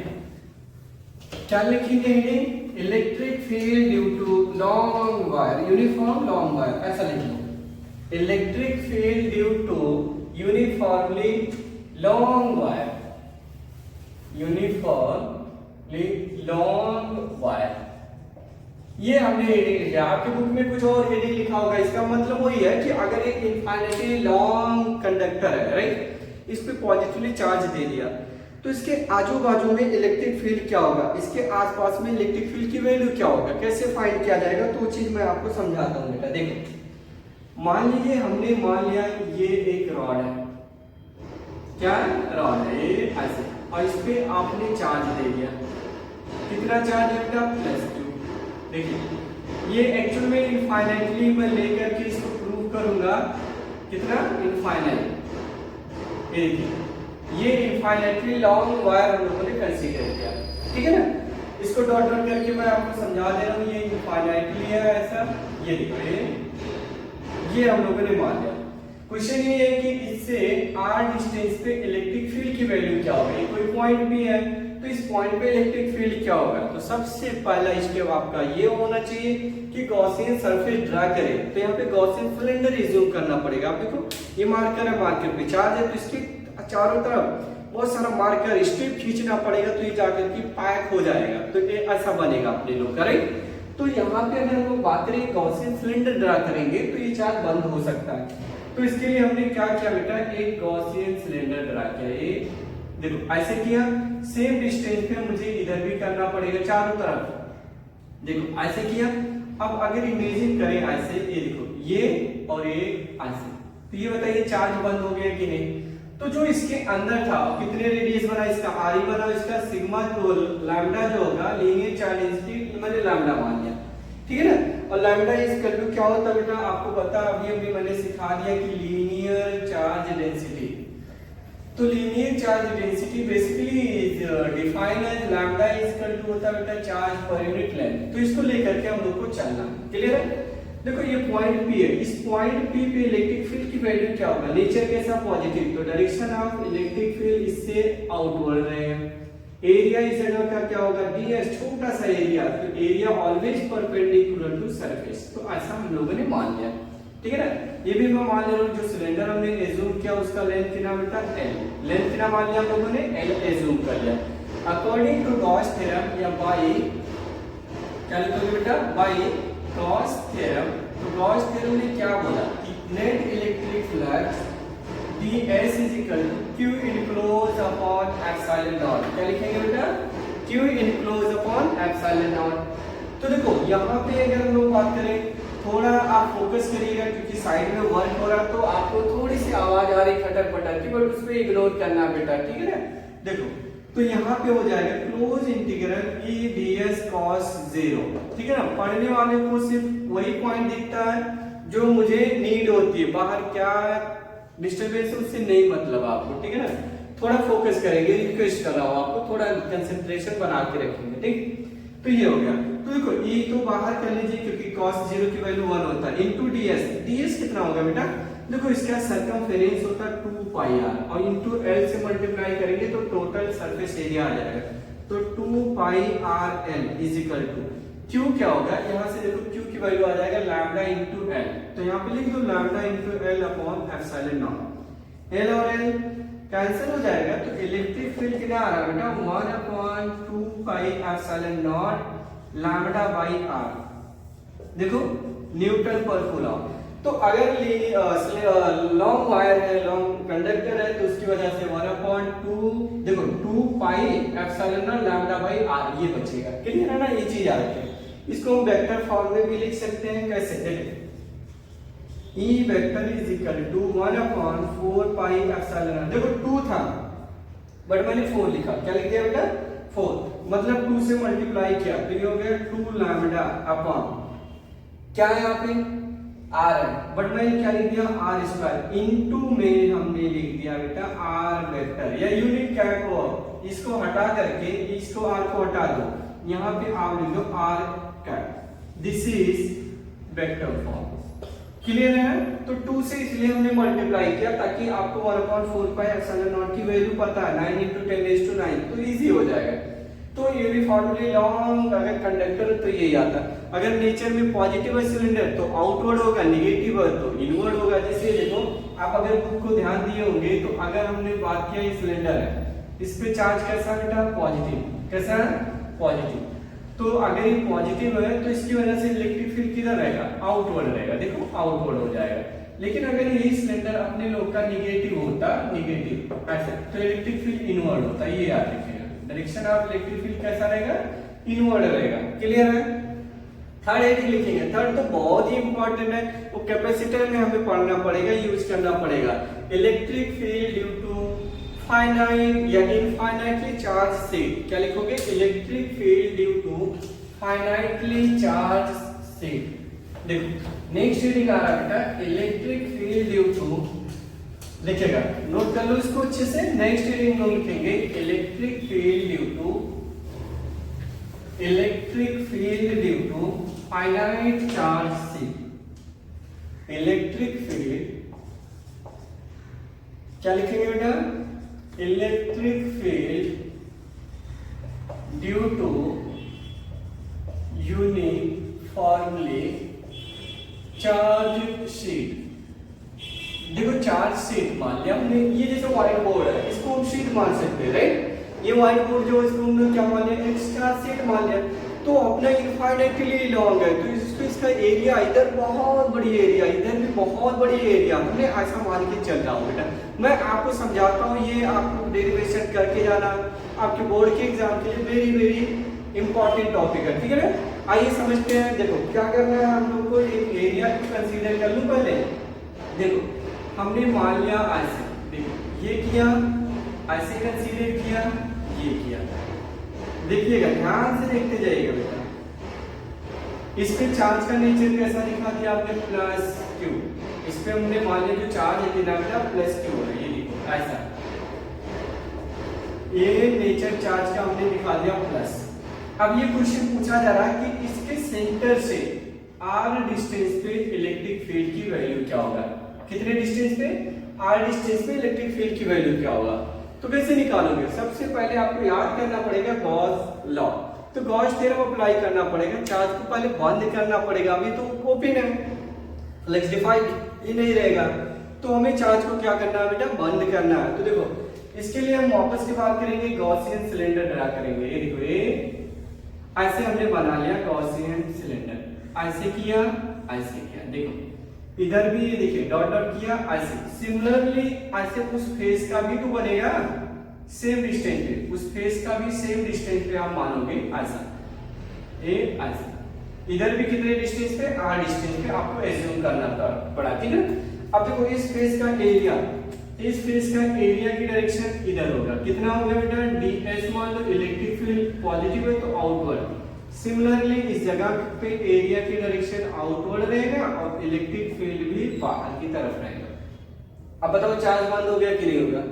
क्या लिखेंगे heading, electric field due to long wire, uniform long wire, ऐसा लिख लो, electric field due to uniformly long wire, uniformly long wire. ये हमने हेडिंग लिखा, आपके बुक में कुछ और हेडिंग लिखा होगा, इसका मतलब वही है कि अगर एक इनफाइनाइटली लॉन्ग कंडक्टर है, राइट, इस पे पॉजिटिवली चार्ज दे दिया, तो इसके आजू बाजू में इलेक्ट्रिक फील्ड क्या होगा, इसके आसपास में इलेक्ट्रिक फील्ड की वैल्यू क्या होगा, कैसे फाइंड किया जाएगा, तो वो चीज मैं आपको समझाता हूँ बेटा। देखो मान लीजिए हमने मान लिया ये एक रॉड है, क्या रॉड है ये ऐसे, और इस पे आपने चार्ज दे दिया, कितना चार्ज है बेटा, +2। देखिए ये एक्चुअल में इनफाइनाइटली मैं लेकर के इसको प्रूव करूंगा, कितना इनफाइनाइट, ये देखिए ये इनफाइनाइटली लॉन्ग वायर हम लोगों ने कंसीडर किया, ठीक है ना। इसको डॉट डॉट करके मैं आपको समझा दे रहा हूँ, ये इनफाइनाइटली है ऐसा, ये देखो ये हम लोगों ने मान लिया। क्वेश्चन ये है कि इससे r डिस्टेंस पे इलेक्ट्रिक फील्ड की वैल्यू क्या होगी, कोई पॉइंट भी है तो इस पॉइंट पे इलेक्ट्रिक फील्ड क्या होगा। तो सबसे पहला स्टेप आपका ये होना चाहिए कि गॉसियन सरफेस ड्रा करें, तो यहाँ पे गॉसियन सिलेंडर रिज्यूम करना पड़ेगा। आप देखो ये मार्कर है, मार्कर पे चार्ज है, तो इसके चारों तरफ बहुत सारा मार्कर स्ट्रिप खींचना पड़ेगा, तो ये जाकर के पैक हो जाएगा, तो ये ऐसा बनेगा अपने लोग का, राइट। तो यहाँ पे अगर हम लोग बात करें गॉसियन सिलेंडर ड्रा करेंगे तो ये चार्ज बंद हो सकता है। तो इसके लिए हमने क्या किया बेटा, एक गॉसियन सिलेंडर ड्रा किया, ये देखो ऐसे किया, सेम डिस्टेंस पे मुझे इधर भी करना पड़ेगा चारों तरफ, देखो ऐसे किया। अब अगर इमेजिन करें ऐसे, ये देखो ये और ये ऐसे, तो ये बताइए चार्ज बंद हो गया कि नहीं। तो जो इसके अंदर था कितने रेडियस बना, इसका आर ही बना, इसका सिग्मा जो लैम्डा जो होगा लीनियर चार्ज डेंसिटी मैंने लैम्डा मान लिया, ठीक है ना। और लैम्डा इज वैल्यू क्या होता है बेटा, आपको पता अभी मैंने सिखा दिया कि लीनियर चार्ज डेंसिटी। तो linear charge density basically is defined as lambda is equal to होता है बेटा चार्ज पर यूनिट लेंथ। तो इसको लेकर के हम लोग को चलना, क्लियर है। देखो ये पॉइंट P है, इस पॉइंट P पे इलेक्ट्रिक फील्ड की वैल्यू क्या होगा, नेचर कैसा पॉजिटिव, तो डायरेक्शन ऑफ इलेक्ट्रिक फील्ड इससे आउटवर्ड रहेगा। एरिया इस जगह का क्या होगा, ds, छोटा सा एरिया, तो area always perpendicular to surface, तो ऐसा हम लोगों ने मान लिया, ठीक है ना। ये भी मैं मान ले रहा हूँ जो सिलेंडर हमने एज्यूम किया उसका लेंथ कितना बेटा एल, लेंथ कितना मान लिया हम लोगों ने एल एज्यूम कर लिया। अकॉर्डिंग टू गॉस थ्योरम या बाय क्या लिखोगे बेटा बाय गॉस थ्योरम, तो गॉस थ्योरम ने क्या बोला कि net electric flux ds is equal to q enclosed upon epsilon naught, क्या लिखेंगे बेटा q enclosed upon epsilon naught। तो देखो यहाँ पे अगर हम लोग बात करें थोड़ा आप फोकस करिएगा क्योंकि साइड में वर्क हो रहा है तो आपको थोड़ी सी आवाज आ रही खटर पटर की, बट उस पर इग्नोर करना बेटा, ठीक है ना। देखो तो यहाँ पे हो जाएगा close integral e ds cos 0, ठीक है ना। पढ़ने वाले को सिर्फ वही पॉइंट दिखता है जो मुझे नीड होती है, बाहर क्या डिस्टर्बेंस उससे नहीं मतलब आपको, ठीक है ना। थोड़ा फोकस करेंगे, रिक्वेस्ट कर रहा हूँ आपको, थोड़ा कंसंट्रेशन बना के रखेंगे, ठीक। तो ये हो गया। तो देखो ये तो बाहर कर लीजिए क्योंकि cos 0 की वैल्यू 1 होता है इनटू ds, ds कितना होगा बेटा, देखो इसका सर्कमफेरेंस होता है 2 पाई r और इनटू l से मल्टीप्लाई करेंगे तो टोटल सरफेस एरिया आ जाएगा। तो 2 pi r l is equal to q क्या होगा, यहाँ से देखो q की वैल्यू आ जाएगा लैम्डा इनटू l, तो यहाँ पे लिख दो lambda into l upon epsilon not. l और l कैंसिल हो जाएगा तो इलेक्ट्रिक फील्ड कितना आ रहा है बेटा 1/2 पाई epsilon not lambda by r, देखो न्यूटन पर कूलम। तो अगर लॉन्ग वायर है, लॉन्ग कंडक्टर है तो उसकी वजह से 1/2 देखो 2 पाई epsilon not lambda by r ये बचेगा, क्लियर है ना। ये चीज आ रही है, इसको हम वेक्टर फॉर्म में भी लिख सकते हैं, कैसे देखो E vector is equal to 1/4 pi epsilon naught, देखो 2 था बट मैंने 4 लिखा, क्या लिख दिया बेटा 4, मतलब 2 से मल्टीप्लाई किया तो ये हो गया 2 लैम्डा अपॉन क्या है यहाँ पे r है, बट मैंने क्या लिख दिया r स्क्वायर इनटू में हमने लिख दिया बेटा r वेक्टर या यूनिट क्या को इसको हटा करके इसको r को हटा दो, यहाँ पे आप लिख दो r cap, this is vector form, clear है। तो 2 से इसलिए हमने मल्टीप्लाई किया ताकि आपको 1/4 पाई एप्सिलॉन नॉट की वैल्यू पता है 9 × 10⁹, तो इजी हो जाएगा। तो यूनिफॉर्मली लॉन्ग अगर कंडक्टर तो यही आता है, अगर नेचर में पॉजिटिव है सिलेंडर तो आउटवर्ड होगा, नेगेटिव है तो इनवर्ड होगा। जैसे देखो आप अगर बुक को ध्यान दिए होंगे तो अगर हमने बात किया ये सिलेंडर है, इस पे चार्ज कैसा बेटा पॉजिटिव, कैसा है पॉजिटिव, तो अगर ये पॉजिटिव है तो इसकी वजह से इलेक्ट्रिक फील्ड किधर रहेगा डाउनवर्ड रहेगा, देखो आउटवर्ड हो जाएगा। लेकिन अगर यही सिलेंडर अपने लोग का नेगेटिव होता, नेगेटिव ऐसे, तो इलेक्ट्रिक फील्ड इनवर्ड होता, ये याद रखिएगा, डायरेक्शन ऑफ इलेक्ट्रिक फील्ड कैसा रहेगा इनवर्ड रहेगा, क्लियर है। थर्ड हेडिंग लिखेंगे, थर्ड तो बहुत ही इंपॉर्टेंट है, वो कैपेसिटर में हमें पढ़ना पड़ेगा, यूज करना पड़ेगा। Electric field due to finite या इनफाइनाइटली चार्ज सेट, क्या लिखोगे electric field due to finitely charge set. देखो नेक्स्ट रीडिंग आ रहा है बेटा इलेक्ट्रिक फील्ड ड्यू टू, लिखेगा नोट कर लो इसको अच्छे से, नेक्स्ट रीडिंग हम लिखेंगे electric field due to, electric field due to finite charge set. Electric field क्या लिखेंगे बेटा electric field due to uniformly charge sheet. देखो चार्ज शीट मान लिया हमने, ये जैसे व्हाइट बोर्ड है इसको हम शीट मान सकते हैं, राइट। ये व्हाइट बोर्ड जो इसको हमने क्या मान लिया एक चार्ज शीट मान लिया, तो अपना इनफाइनाइटली लॉन्ग है तो इसका एरिया इधर बहुत बड़ी एरिया, इधर भी बहुत बड़ी एरिया, हमने ऐसा मान के चल रहा हूँ बेटा। मैं आपको समझाता हूँ, ये आपको डेरिवेशन करके जाना आपके बोर्ड के एग्जाम के लिए वेरी वेरी इंपॉर्टेंट टॉपिक है, ठीक है ना। आइए समझते हैं, देखो क्या करना है हम लोग को, एक एरिया को कंसीडर कर लूं पहले। देखो हमने मान लिया ऐसे, देखो ये किया ऐसे कंसीडर किया, ये किया, देखिएगा ध्यान से देखते जाइएगा बेटा। इस पे चार्ज का नेचर कैसा दिखा दिया आपने प्लस क्यू, इस पे हमने मान लिया जो चार्ज है बेटा प्लस क्यू है, ये देखो ऐसा, ये नेचर चार्ज का हमने दिखा दिया प्लस। अब ये क्वेश्चन पूछा जा रहा है कि इसके सेंटर से r डिस्टेंस पे इलेक्ट्रिक फील्ड की वैल्यू क्या होगा, कितने डिस्टेंस पे r डिस्टेंस पे इलेक्ट्रिक फील्ड की वैल्यू क्या होगा। तो कैसे निकालोगे, सबसे पहले आपको याद करना पड़ेगा गॉस लॉ, तो गॉस थ्योरम अप्लाई करना पड़ेगा, चार्ज को पहले बंद करना पड़ेगा, अभी तो ओपन है, फ्लक्स डिफाइंड ये नहीं रहेगा, तो हमें चार्ज को क्या करना है बेटा, बंद करना है। तो देखो इसके लिए हम वापस की बात करेंगे, गॉसियन सिलेंडर ड्रा करेंगे। ये देखो ये ऐसे हमने बना लिया गॉसियन सिलेंडर, ऐसे किया ऐसे किया, देखो इधर भी ये देखिए डॉट डॉट किया ऐसे। सिमिलरली ऐसे उस फेस का भी तो बनेगा सेम डिस्टेंस पे, उस फेस का भी सेम डिस्टेंस पे आप मानोगे ऐसा, ये ऐसा। इधर भी कितने डिस्टेंस पे, r डिस्टेंस पे आपको एज्यूम करना पड़ा, ठीक है। अब देखो इस फेस का एरिया, इस फेस का एरिया की डायरेक्शन इधर होगा, कितना होगा बेटा, ds मान लो। इलेक्ट्रिक फील्ड पॉजिटिव है तो आउटवर्ड। सिमिलरली इस जगह पे एरिया की डायरेक्शन आउटवर्ड रहेगा और इलेक्ट्रिक फील्ड भी बाहर की तरफ रहेगा। अब बताओ चार्ज बंद हो गया कि नहीं होगा,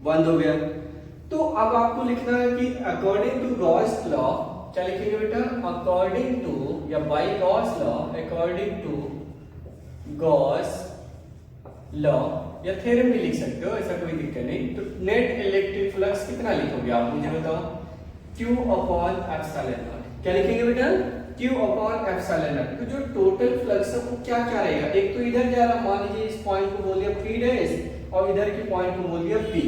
बंद हो गया। तो अब आपको लिखना है कि अकॉर्डिंग टू गॉस लॉ, क्या लिखेंगे बेटा, अकॉर्डिंग टू या by Gauss law, according to Gauss law या थ्योरम भी लिख सकते हो, ऐसा कोई दिक्कत नहीं। तो नेट इलेक्ट्रिक फ्लक्स कितना लिखोगे आप मुझे बताओ, Q अपॉन एप्सिलॉन नॉट। क्या लिखेंगे बेटा, Q अपॉन एप्सिलॉन नॉट। तो जो टोटल फ्लक्स है वो क्या क्या रहेगा, एक तो इधर जा रहा, मान लीजिए इस पॉइंट को बोल दिया P डैश और इधर के पॉइंट को बोल दिया P,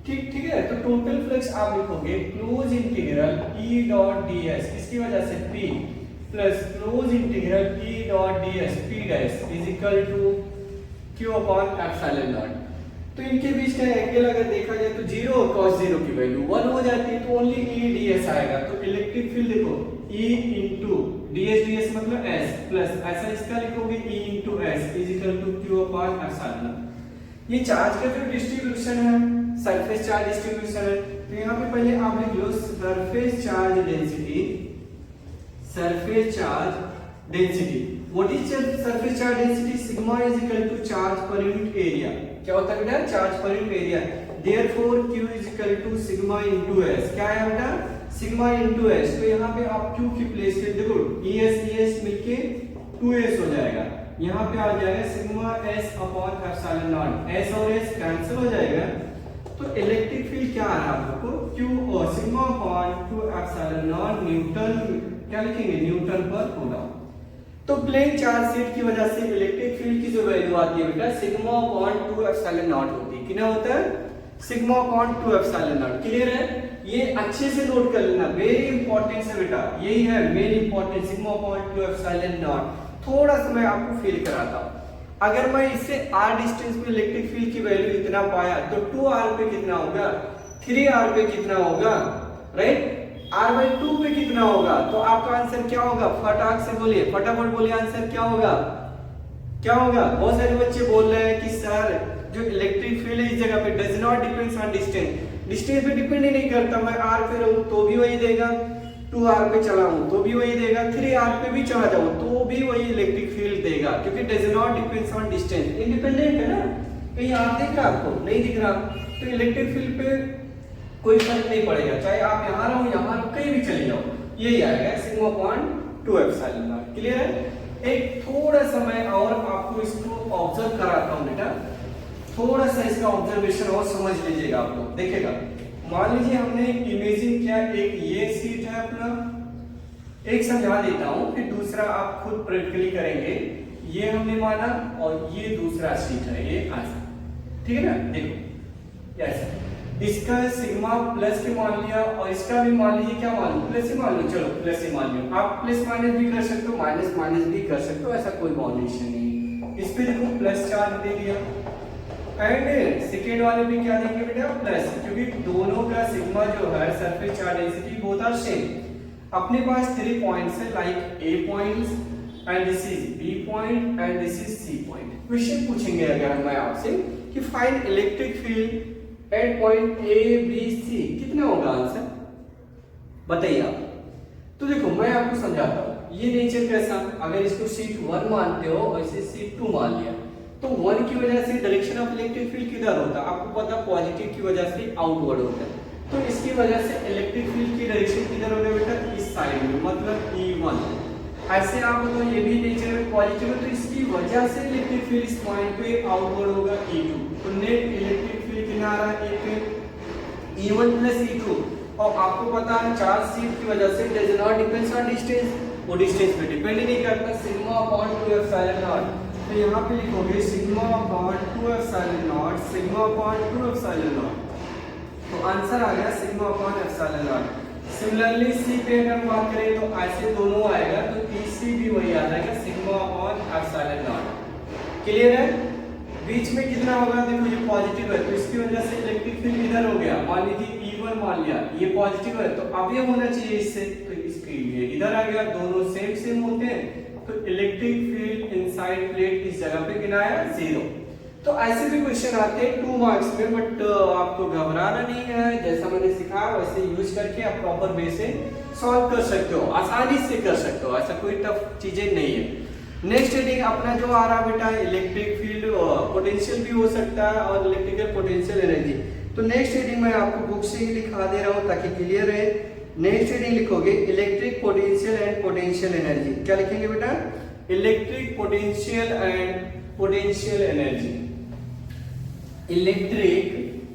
ठीक है। तो टोटल फ्लक्स आप लिखोगे close integral E dot ds, किसकी वजह से, P, plus close integral E dot ds P dash is equal to Q upon epsilon naught. तो इनके बीच का एंगल अगर देखा जाए तो 0 और cos 0 की वैल्यू 1 हो जाती है, तो ओनली E ds आएगा। तो इलेक्ट्रिक फील्ड देखो E इंटू ds मतलब s प्लस ऐसा इसका लिखोगे E into s is equal to Q upon epsilon naught. ये चार्ज का जो डिस्ट्रीब्यूशन है, सरफेस चार्ज डिस्ट्रीब्यूशन है, तो यहाँ पे पहले आप लिख लो surface charge density, surface charge density. What is surface charge density, sigma is equal to charge पर यूनिट एरिया। क्या होता है बेटा, चार्ज पर unit area. Therefore Q is equal to sigma into s। क्या है बेटा, सिग्मा इनटू s। तो यहाँ पे आप Q की प्लेस पे देखो ES मिलके 2s हो जाएगा, यहाँ पे आ जाएगा sigma s upon epsilon not, s और s कैंसिल हो जाएगा। तो इलेक्ट्रिक फील्ड क्या आ रहा है आपको, Q और sigma upon 2 epsilon not Newton, क्या लिखेंगे, न्यूटन पर कूलम। तो प्लेन चार्ज शीट की वजह से इलेक्ट्रिक फील्ड की जो वैल्यू आती है बेटा सिग्मा अपॉन 2 एप्सिलॉन नॉट होती है। कितना होता है, sigma upon 2 epsilon not. Clear है, ये अच्छे से नोट कर लेना, वेरी इंपॉर्टेंट है बेटा, यही है main important, sigma upon 2 epsilon not. थोड़ा सा मैं आपको फील कराता हूं, अगर मैं इससे r डिस्टेंस पे इलेक्ट्रिक फील्ड की वैल्यू इतना पाया तो 2r पे कितना होगा, 3r पे कितना होगा, राइट, r/2 पे कितना होगा। तो आपका आंसर क्या होगा, फटाक से बोलिए, फटाफट बोलिए, आंसर क्या होगा, क्या होगा। बहुत सारे बच्चे बोल रहे हैं कि सर जो इलेक्ट्रिक फील्ड है इस जगह पे does not depends on distance, distance पे डिपेंड ही नहीं करता, मैं r पे रहूं तो भी वही देगा, 2r पे चला हूं तो भी वही देगा, 3r पे भी चला जाऊं तो भी वही इलेक्ट्रिक फील्ड देगा, क्योंकि does not depends on distance, independent है ना। कहीं r दिख रहा आपको, नहीं दिख रहा, तो इलेक्ट्रिक फील्ड पे कोई फर्क नहीं पड़ेगा, चाहे आप यहाँ रहो यहाँ रहो कहीं भी चले जाओ, यही आएगा sigma upon 2 epsilon not. Clear है। एक थोड़ा सा मैं और आपको इसको ऑब्जर्व कराता हूँ बेटा, थोड़ा सा इसका ऑब्जर्वेशन और समझ लीजिएगा आप लोग, देखिएगा। मान लीजिए हमने इमेजिन किया एक ये सीट है अपना, एक समझा देता हूँ फिर दूसरा आप खुद प्रैक्टिकली करेंगे। ये हमने माना और ये दूसरा सीट है, ये ऐसा, ठीक है ना, देखो ऐसा, इसका सिग्मा प्लस के मान लिया और इसका भी मान लीजिए, क्या मान लो, प्लस ही मान लो, चलो प्लस ही मान लो, आप प्लस माइनस भी कर सकते हो, माइनस माइनस भी कर सकते हो, ऐसा कोई बाउंडेशन नहीं। इस पे देखो प्लस चार्ज दे दिया, एंड सेकेंड वाले भी क्या देंगे बेटा, प्लस, क्योंकि दोनों का सिग्मा जो है surface charge density both are same. अपने पास 3 पॉइंट्स है, like A points and this is B point and this is C point. Question पूछेंगे अगर मैं आपसे कि find electric field at point A B C, कितना होगा आंसर, बताइए आप। तो देखो मैं आपको समझाता हूँ, ये नेचर कैसा, अगर इसको सीट 1 मानते हो और इसे सीट 2 मान लिया, तो 1 की वजह से डायरेक्शन ऑफ इलेक्ट्रिक फील्ड किधर होता है, आपको पता, पॉजिटिव की वजह से आउटवर्ड होता है, तो इसकी वजह से इलेक्ट्रिक फील्ड की डायरेक्शन किधर होगा बेटा, इस साइड में, मतलब E1। ऐसे आप तो ये भी नेचर में पॉजिटिव है, तो इसकी वजह से इलेक्ट्रिक फील्ड इस पॉइंट पे आउटवर्ड होगा E2। तो नेट इलेक्ट्रिक फील्ड कितना आ रहा है, A पे E1 प्लस E2, और आपको पता है चार्ज सीट की वजह से does not depends on distance, वो डिस्टेंस पे डिपेंड ही नहीं करता, सिग्मा अपॉन 2 एप्सिलॉन नॉट। तो यहाँ पे लिखोगे sigma upon 2 epsilon naught, sigma upon 2 epsilon naught. तो आंसर आ गया sigma upon epsilon naught. Similarly C पे अगर हम बात करें तो ऐसे दोनों आएगा, तो तीसरी भी वही आ जाएगा sigma upon epsilon not. Clear है? बीच में कितना होगा, देखो ये पॉजिटिव है तो इसकी वजह से इलेक्ट्रिक फील्ड इधर हो गया, मान लीजिए E1 मान लिया, ये पॉजिटिव है तो अब ये होना चाहिए इससे, तो इसके लिए इधर आ गया, दोनों सेम सेम होते हैं तो इलेक्ट्रिक फील्ड इनसाइड प्लेट इस जगह पे गिनाया 0। तो ऐसे भी क्वेश्चन आते हैं 2 मार्क्स में, बट आपको घबराना नहीं है, जैसा मैंने सिखाया वैसे यूज करके आप प्रॉपर वे से सॉल्व कर सकते हो, आसानी से कर सकते हो, ऐसा कोई टफ चीजें नहीं है। नेक्स्ट हेडिंग अपना जो आ रहा बेटा इलेक्ट्रिक फील्ड पोटेंशियल भी हो सकता है और इलेक्ट्रिकल पोटेंशियल एनर्जी। तो नेक्स्ट हेडिंग मैं आपको बुक से ही लिखा दे रहा हूं ताकि क्लियर रहे। नेक्स्ट हेडिंग लिखोगे electric potential and potential energy. क्या लिखेंगे बेटा? Electric potential and potential energy. Electric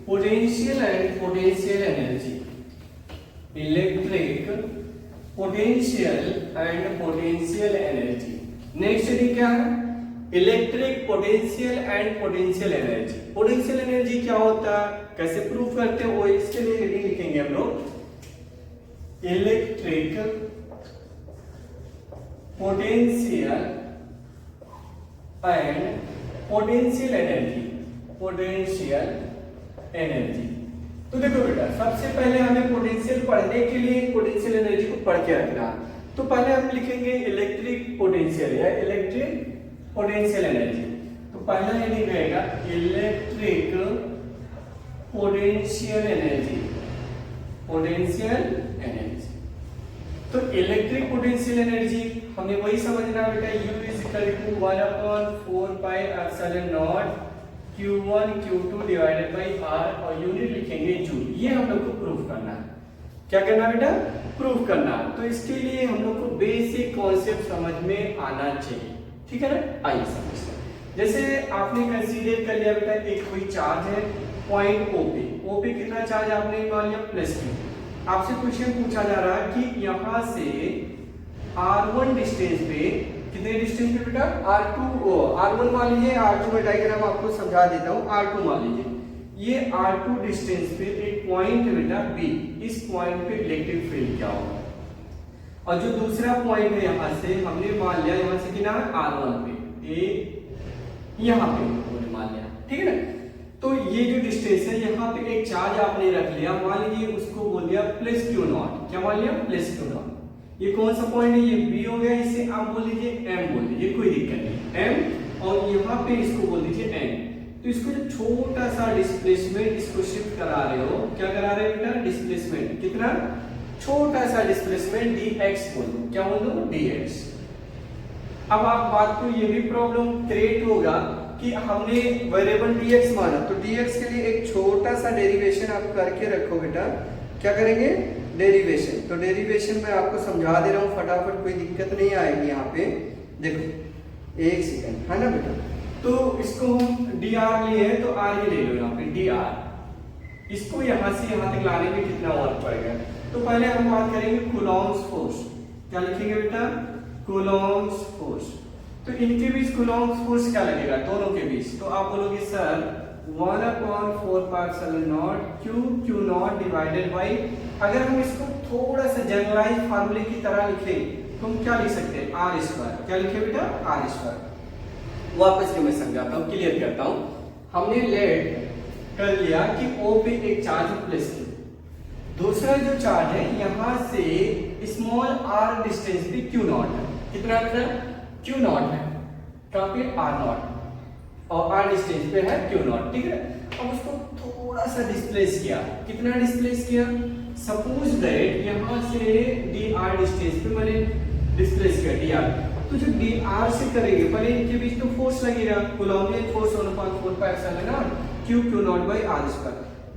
potential and potential energy. Electric potential and potential energy. Next heading क्या है? Electric potential and potential energy. Potential energy क्या होता है, कैसे प्रूव करते हो, इसके लिए हेडिंग लिखेंगे हम लोग electric potential and potential energy. Potential energy. तो देखो बेटा सबसे पहले हमें पोटेंशियल पढ़ने के लिए पोटेंशियल एनर्जी को पढ़ के रखना। तो पहले हम लिखेंगे इलेक्ट्रिक पोटेंशियल या इलेक्ट्रिक पोटेंशियल एनर्जी। तो पहला हेडिंग रहेगा electric potential energy. Potential energy. तो इलेक्ट्रिक पोटेंशियल एनर्जी हमें वही समझना बेटा, U is equal to 1/4 pi epsilon naught Q1 Q2 divided by R और यूनिट लिखेंगे जूल। ये हम लोग को प्रूफ करना है। क्या करना बेटा? प्रूफ करना। तो इसके लिए हम लोग को बेसिक कॉन्सेप्ट समझ में आना चाहिए, ठीक है ना? आइए समझते हैं। जैसे आपने कंसीडर कर लिया बेटा एक कोई चार्ज है पॉइंट O पे। O पे कितना चार्ज आपने मान लिया +Q। आपसे क्वेश्चन पूछा जा रहा है कि यहां से R1 डिस्टेंस पे, कितने डिस्टेंस पे बेटा? R1 मान लीजिए, R2 में डायग्राम आपको समझा देता हूं। R2 मान लीजिए, ये R2 डिस्टेंस पे एक पॉइंट है बेटा B। इस पॉइंट पे इलेक्ट्रिक फील्ड क्या होगा, और जो दूसरा पॉइंट है यहां से हमने मान लिया, यहां से कितना है R1 पे, यहां पे हमने मान लिया, ठीक है ना? तो ये जो डिस्टेंस है यहाँ पे एक चार्ज आपने रख लिया, मान लीजिए उसको बोल दिया +Q0। क्या मान लिया? +Q0। ये कौन सा पॉइंट है? ये B हो गया, इसे आप बोल दीजिए M बोल दीजिए, कोई दिक्कत नहीं, M। और यहाँ पे इसको बोल दीजिए N। तो इसको छोटा सा डिस्प्लेसमेंट, इसको शिफ्ट करा रहे हो, क्या करा रहे हो बेटा? डिस्प्लेसमेंट। कितना? छोटा सा डिस्प्लेसमेंट dx बोल दो। क्या बोल दो? dx। अब आप बात को ये भी प्रॉब्लम क्रिएट होगा कि हमने वेरिएबल dx माना, तो dx के लिए एक छोटा सा डेरिवेशन आप करके रखो बेटा। क्या करेंगे? डेरिवेशन। तो डेरिवेशन मैं आपको समझा दे रहा हूँ फटाफट, कोई दिक्कत नहीं आएगी। यहाँ पे देखो, एक सेकंड, है ना बेटा? तो इसको हम dr लिए हैं, तो r ही ले लो यहाँ पे dr। इसको यहाँ से यहाँ तक लाने में कितना वर्क पड़ेगा? तो पहले हम बात करेंगे कूलॉम्स फोर्स। क्या लिखेंगे बेटा? Coulomb's force. तो इनके बीच कूलॉम्स फोर्स क्या लगेगा, दोनों के बीच? तो आप बोलोगे sir 1/4 pi epsilon naught Q0 divided by, अगर हम इसको थोड़ा सा जनरलाइज फार्मूले की तरह लिखें तो हम क्या लिख सकते हैं? R²। क्या लिखे बेटा? R²। वापस के मैं समझाता हूँ, क्लियर करता हूँ। हमने लेट कर लिया कि O पे एक चार्ज +Q, दूसरा जो चार्ज है यहाँ से स्मॉल r डिस्टेंस पे Q0 है। कितना बेटा? Q0 है। कहाँ पे? R0, और r डिस्टेंस पे है Q0, ठीक है? अब उसको थोड़ा सा डिस्प्लेस किया। कितना डिस्प्लेस किया? सपोज दैट यहाँ से dr डिस्टेंस पे मैंने डिस्प्लेस किया dr। तो जो dr से करेंगे पहले इनके बीच तो फोर्स लगेगा, coulombian force 1/4 pi epsilon naught Q0 by r²।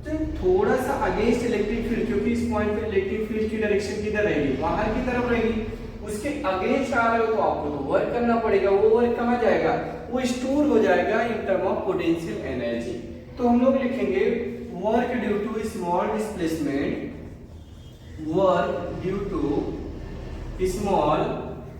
तो थोड़ा सा अगेंस्ट इलेक्ट्रिक फील्ड, क्योंकि इस पॉइंट पे इलेक्ट्रिक फील्ड की डायरेक्शन किधर रहेगी? बाहर की तरफ रहेगी। उसके अगेंस्ट आ रहे हो तो आपको तो वर्क करना पड़ेगा। वो वर्क कहाँ जाएगा? वो स्टोर हो जाएगा in term of potential energy. तो हम लोग लिखेंगे work due to small displacement, work due to small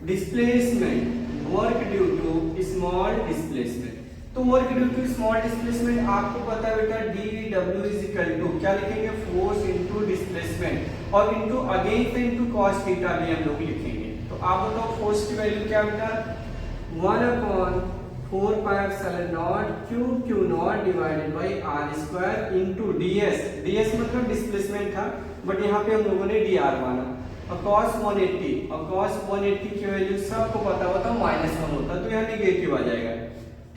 displacement, work due to small displacement. तो work due to small displacement आपको पता है बेटा dW इज इक्वल टू क्या लिखेंगे, फोर्स इनटू डिस्प्लेसमेंट और into against into cos theta भी हम लोग लिखेंगे। तो आप बताओ फोर्स की वैल्यू क्या बेटा, 1/4 pi epsilon naught q not divided by r square into ds मतलब डिस्प्लेसमेंट था बट यहाँ पे हम लोगों ने dr माना, और cos 180 की वैल्यू सबको पता होता है -1 होता तो यहाँ नेगेटिव आ जाएगा।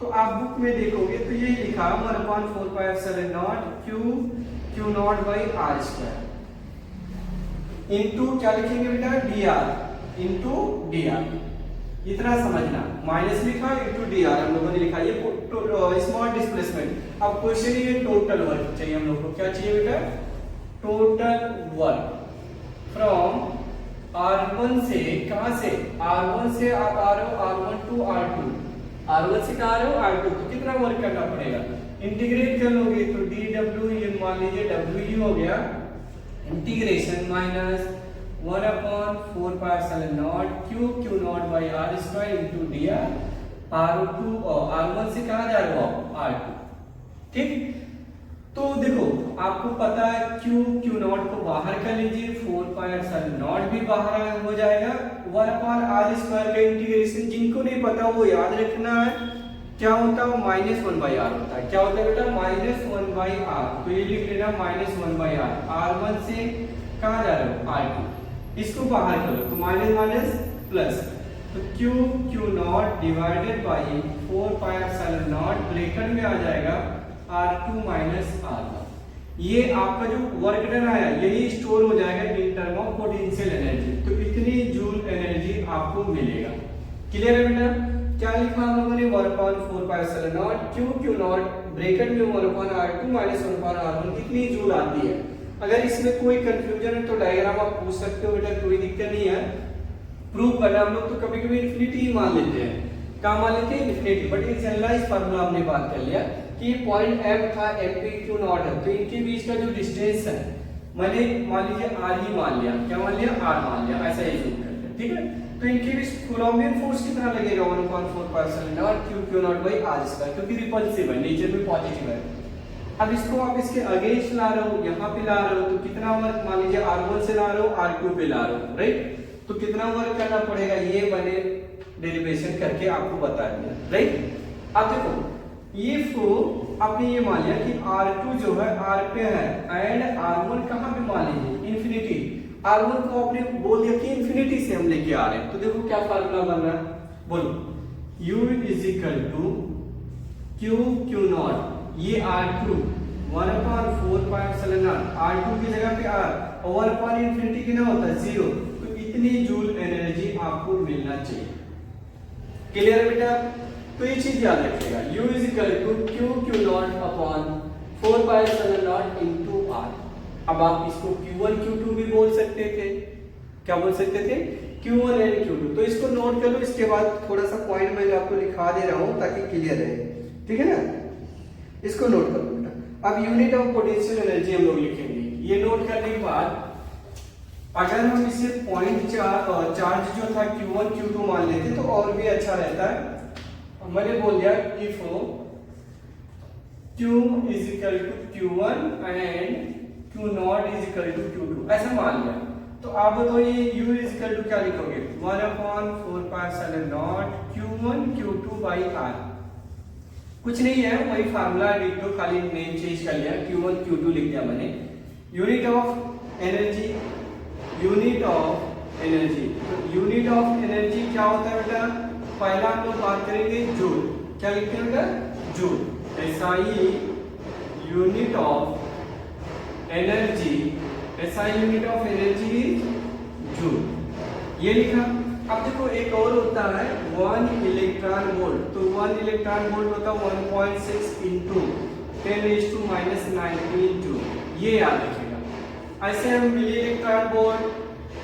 तो आप बुक में देखोगे तो यही लिखा 1/4 pi epsilon naught q naught by r square into क्या लिखेंगे बेटा, dr इनटू dr, इतना समझना, माइनस लिखा इनटू dr हम लोगों ने लिखा, ये स्मॉल डिस्प्लेसमेंट। अब क्वेश्चन ये टोटल वर्क चाहिए हम लोग को, क्या चाहिए बेटा, टोटल वर्क फ्रॉम r1 से, कहां से, r1 से आप आ रहे हो r1 टू r2, r1 से कहां आ रहे हो r2, तो कितना वर्क करना पड़ेगा, इंटीग्रेट कर लोगे तो dw ये मान लीजिए w हो गया, integration minus 1/4 pi epsilon naught q naught by r square into dr r2 और r1 से कहां जा रहे हो आप r2, ठीक। तो देखो आपको पता है q नॉट को बाहर कर लीजिए, 4 पाई एप्सिलॉन नॉट भी बाहर हो जाएगा, 1/r स्क्वायर का इंटीग्रेशन जिनको नहीं पता वो याद रखना है, क्या होता है -1/r होता है, क्या होता है बेटा -1/r, तो ये लिख लेना -1/r, r1 से कहां जा रहे हो r2, इसको बाहर करो तो माइनस माइनस प्लस, तो q not divided by 4 pi epsilon not bracket में आ जाएगा r2 माइनस r1, ये आपका जो वर्क डन आया यही स्टोर हो जाएगा in term of potential energy, तो इतनी जूल एनर्जी आपको मिलेगा। क्लियर है बेटा, क्या लिखा हम लोगों ने 1/4 pi epsilon naught q not bracket में 1/r2 माइनस 1/r1 कितनी जूल आती है। अगर इसमें कोई कंफ्यूजन है तो डायग्राम आप पूछ सकते हो बेटा, कोई दिक्कत नहीं है, प्रूव करना हम लोग तो कभी कभी इन्फिनिटी ही मान लेते हैं, क्या मान लेते हैं इन्फिनिटी, बट एक जनरलाइज फार्मूला हमने बात कर लिया कि पॉइंट m था m पे q नॉट है, तो इनके बीच का जो डिस्टेंस है मैंने मान लीजिए r ही मान लिया, क्या मान लिया r मान लिया, ऐसा ही जूम करते हैं, ठीक है। तो इनके बीच कूलम्बियन फोर्स कितना लगेगा, 1/4 pi epsilon naught q naught by r square, क्योंकि रिपल्सिव है, नेचर में पॉजिटिव है। अब इसको आप इसके अगेंस्ट ला रहे हो, यहाँ पे ला रहे हो, तो कितना वर्क, मान लीजिए r1 से ला रहे हो r2 पे ला रहे हो, राइट, तो कितना वर्क करना पड़ेगा ये मैंने डेरिवेशन करके आपको बता दिया, राइट। अब देखो ये आपने ये मान लिया कि r2 जो है r पे है एंड r1 कहां पे मान लीजिए इन्फिनिटी, r1 को आपने बोल दिया कि इन्फिनिटी से हम लेके आ रहे हैं, तो देखो क्या फार्मूला बन रहा है, बोलो u is equal to q naught, ये r2 1/4 pi epsilon not, r2 की जगह पे r और 1 इन्फिनिटी कितना होता है 0, तो इतनी जूल एनर्जी आपको मिलना चाहिए। क्लियर है बेटा, तो ये चीज याद रखिएगा, u is equal to q naught upon 4 pi epsilon naught into r। अब आप इसको q1 q2 भी बोल सकते थे, क्या बोल सकते थे, q1 एंड q2, तो इसको नोट कर लो, इसके बाद थोड़ा सा पॉइंट मैं आपको लिखा दे रहा हूं ताकि क्लियर रहे, ठीक है ना, इसको नोट कर लो बेटा। अब यूनिट ऑफ पोटेंशियल एनर्जी हम लोग लिखेंगे, ये नोट करने के बाद अगर हम इसे पॉइंट चार्ज जो था q1 q2 मान लेते तो और भी अच्छा रहता है। मैंने बोल दिया if q is equal to q1 and q naught is equal to q2, ऐसा मान लिया, तो आप बताओ ये u इज इक्वल टू क्या लिखोगे, 1/4 pi epsilon naught q1 q2 by r, कुछ नहीं है वही फार्मूला लिख दो, खाली नेम चेंज कर लिया, q1 q2 लिख दिया मैंने। Unit of energy, unit of energy, तो यूनिट ऑफ एनर्जी क्या होता है बेटा, पहला हम लोग बात करेंगे जूल, क्या लिखते हैं बेटा joule, SI unit of energy, SI unit of energy joule, ये लिखा। अब देखो एक और होता है 1 इलेक्ट्रॉन वोल्ट, तो 1 इलेक्ट्रॉन वोल्ट होता है 1.6 इंटू 10⁻⁹ जूल, ये याद रखिएगा। ऐसे हम milli electron volt,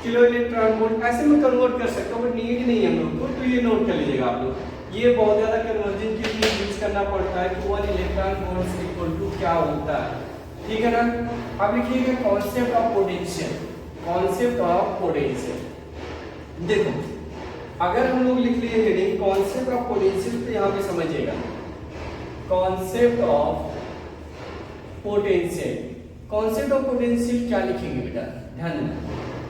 kilo electron volt ऐसे में कन्वर्ट कर सकते हो, बट नीड नहीं है हम लोग को, तो ये नोट कर लीजिएगा आप लोग, ये बहुत ज्यादा कन्वर्जन के लिए यूज करना पड़ता है कि 1 इलेक्ट्रॉन वोल्ट इक्वल टू क्या होता है, ठीक है ना। अब लिखिएगा concept of potential, concept of potential, देखो अगर हम लोग लिख लिए हेडिंग कॉन्सेप्ट ऑफ पोटेंशियल, तो यहाँ पे समझिएगा concept of potential. Concept of potential क्या लिखेंगे बेटा, ध्यान देना।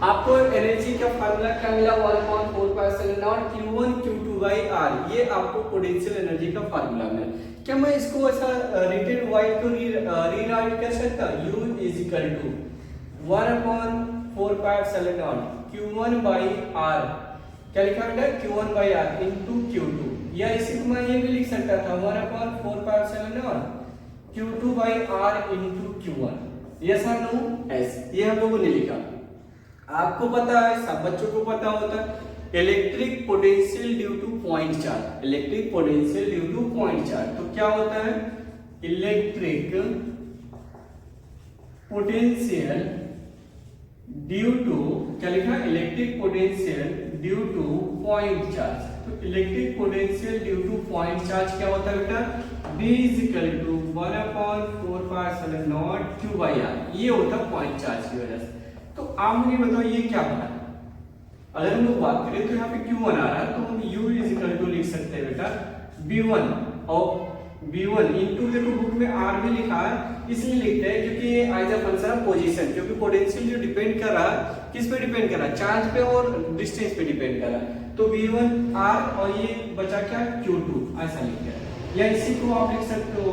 आपको एनर्जी का फार्मूला क्या मिला, 1/4πε0 Q1 Q2 by R, ये आपको पोटेंशियल एनर्जी का फार्मूला मिला। क्या मैं इसको ऐसा रिटन वाइट को रीराइट कर सकता, U is equal to 1/4πε0 Q1 by R, क्या लिखा बेटा, Q1 by R into Q2, या इसी को मैं ये भी लिख सकता था 1/4πε0 Q2 by R into Q1, yes और नो, एस। ये हम लोगों ने लिखा। आपको पता है, सब बच्चों को पता होता है electric potential due to point charge, electric potential due to point charge. तो क्या होता है, इलेक्ट्रिक पोटेंशियल ड्यू टू, क्या लिखा, electric potential due to point charge. तो electric potential due to point charge क्या होता है बेटा, B is equal to 1/4πε0 Q by R, ये होता है पॉइंट चार्ज की वजह से। तो आप मुझे बताओ ये क्या बना, अगर हम लोग बात करें तो यहाँ पे Q1 आ रहा है, तो हम U is equal to लिख सकते हैं बेटा B1, और B1 इंटू, देखो बुक में R भी लिखा है, इसलिए लिखते हैं क्योंकि ये as a function of position, क्योंकि पोटेंशियल जो डिपेंड कर रहा है, किस पे डिपेंड कर रहा है, चार्ज पे और डिस्टेंस पे डिपेंड कर रहा है। तो B1 R और ये बचा क्या, Q2, ऐसा लिखते हैं। या इसी को आप लिख सकते हो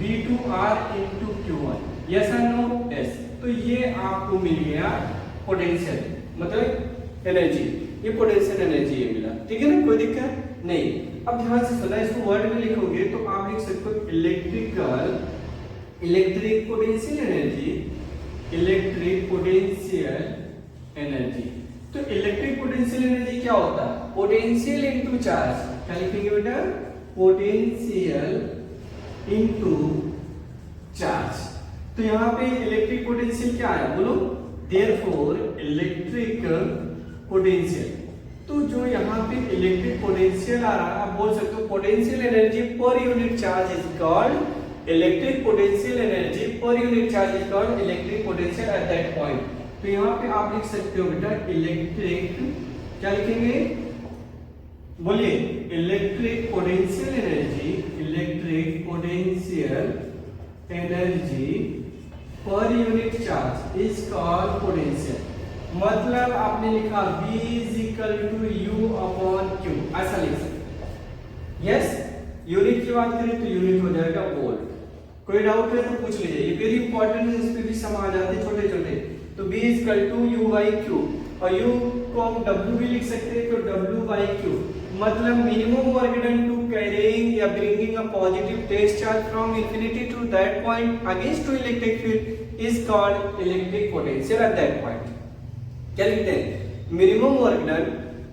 B2 R into Q1, yes और नो, यस। तो ये आपको मिल गया पोटेंशियल, मतलब एनर्जी, ये पोटेंशियल एनर्जी ये मिला, ठीक है ना, कोई दिक्कत नहीं। अब ध्यान से सुनना, इसको वर्ड में लिखोगे तो आप लिख सकते हो electric potential energy, electric potential energy. तो इलेक्ट्रिक पोटेंशियल एनर्जी क्या होता है, पोटेंशियल इनटू चार्ज, क्या लिखेंगे बेटा, पोटेंशियल इनटू चार्ज। तो यहाँ पे इलेक्ट्रिक पोटेंशियल क्या है, बोलो, देयरफॉर इलेक्ट्रिक पोटेंशियल। तो जो यहाँ पे इलेक्ट्रिक पोटेंशियल आ रहा है, आप बोल सकते हो पोटेंशियल एनर्जी पर unit charge is called electric potential energy पर unit charge is called electric potential at that point. तो यहाँ पे आप लिख सकते हो बेटा इलेक्ट्रिक, क्या लिखेंगे, बोलिए, electric potential energy, electric potential energy पर unit charge is called potential. मतलब आपने लिखा V is equal to U upon Q, ऐसा लिख सकते। यस, यूनिट की बात करें तो यूनिट हो जाएगा वोल्ट। कोई डाउट है तो पूछ लीजिए, ये वेरी इंपॉर्टेंट है, इस पे भी सम आ जाते हैं छोटे छोटे। तो B is equal to U by Q, और U को हम W भी लिख सकते हैं, तो W by Q, मतलब minimum work done to carrying या bringing a positive test charge from infinity to that point against to electric field is called electric potential at that point. क्या लिखते हैं, minimum work done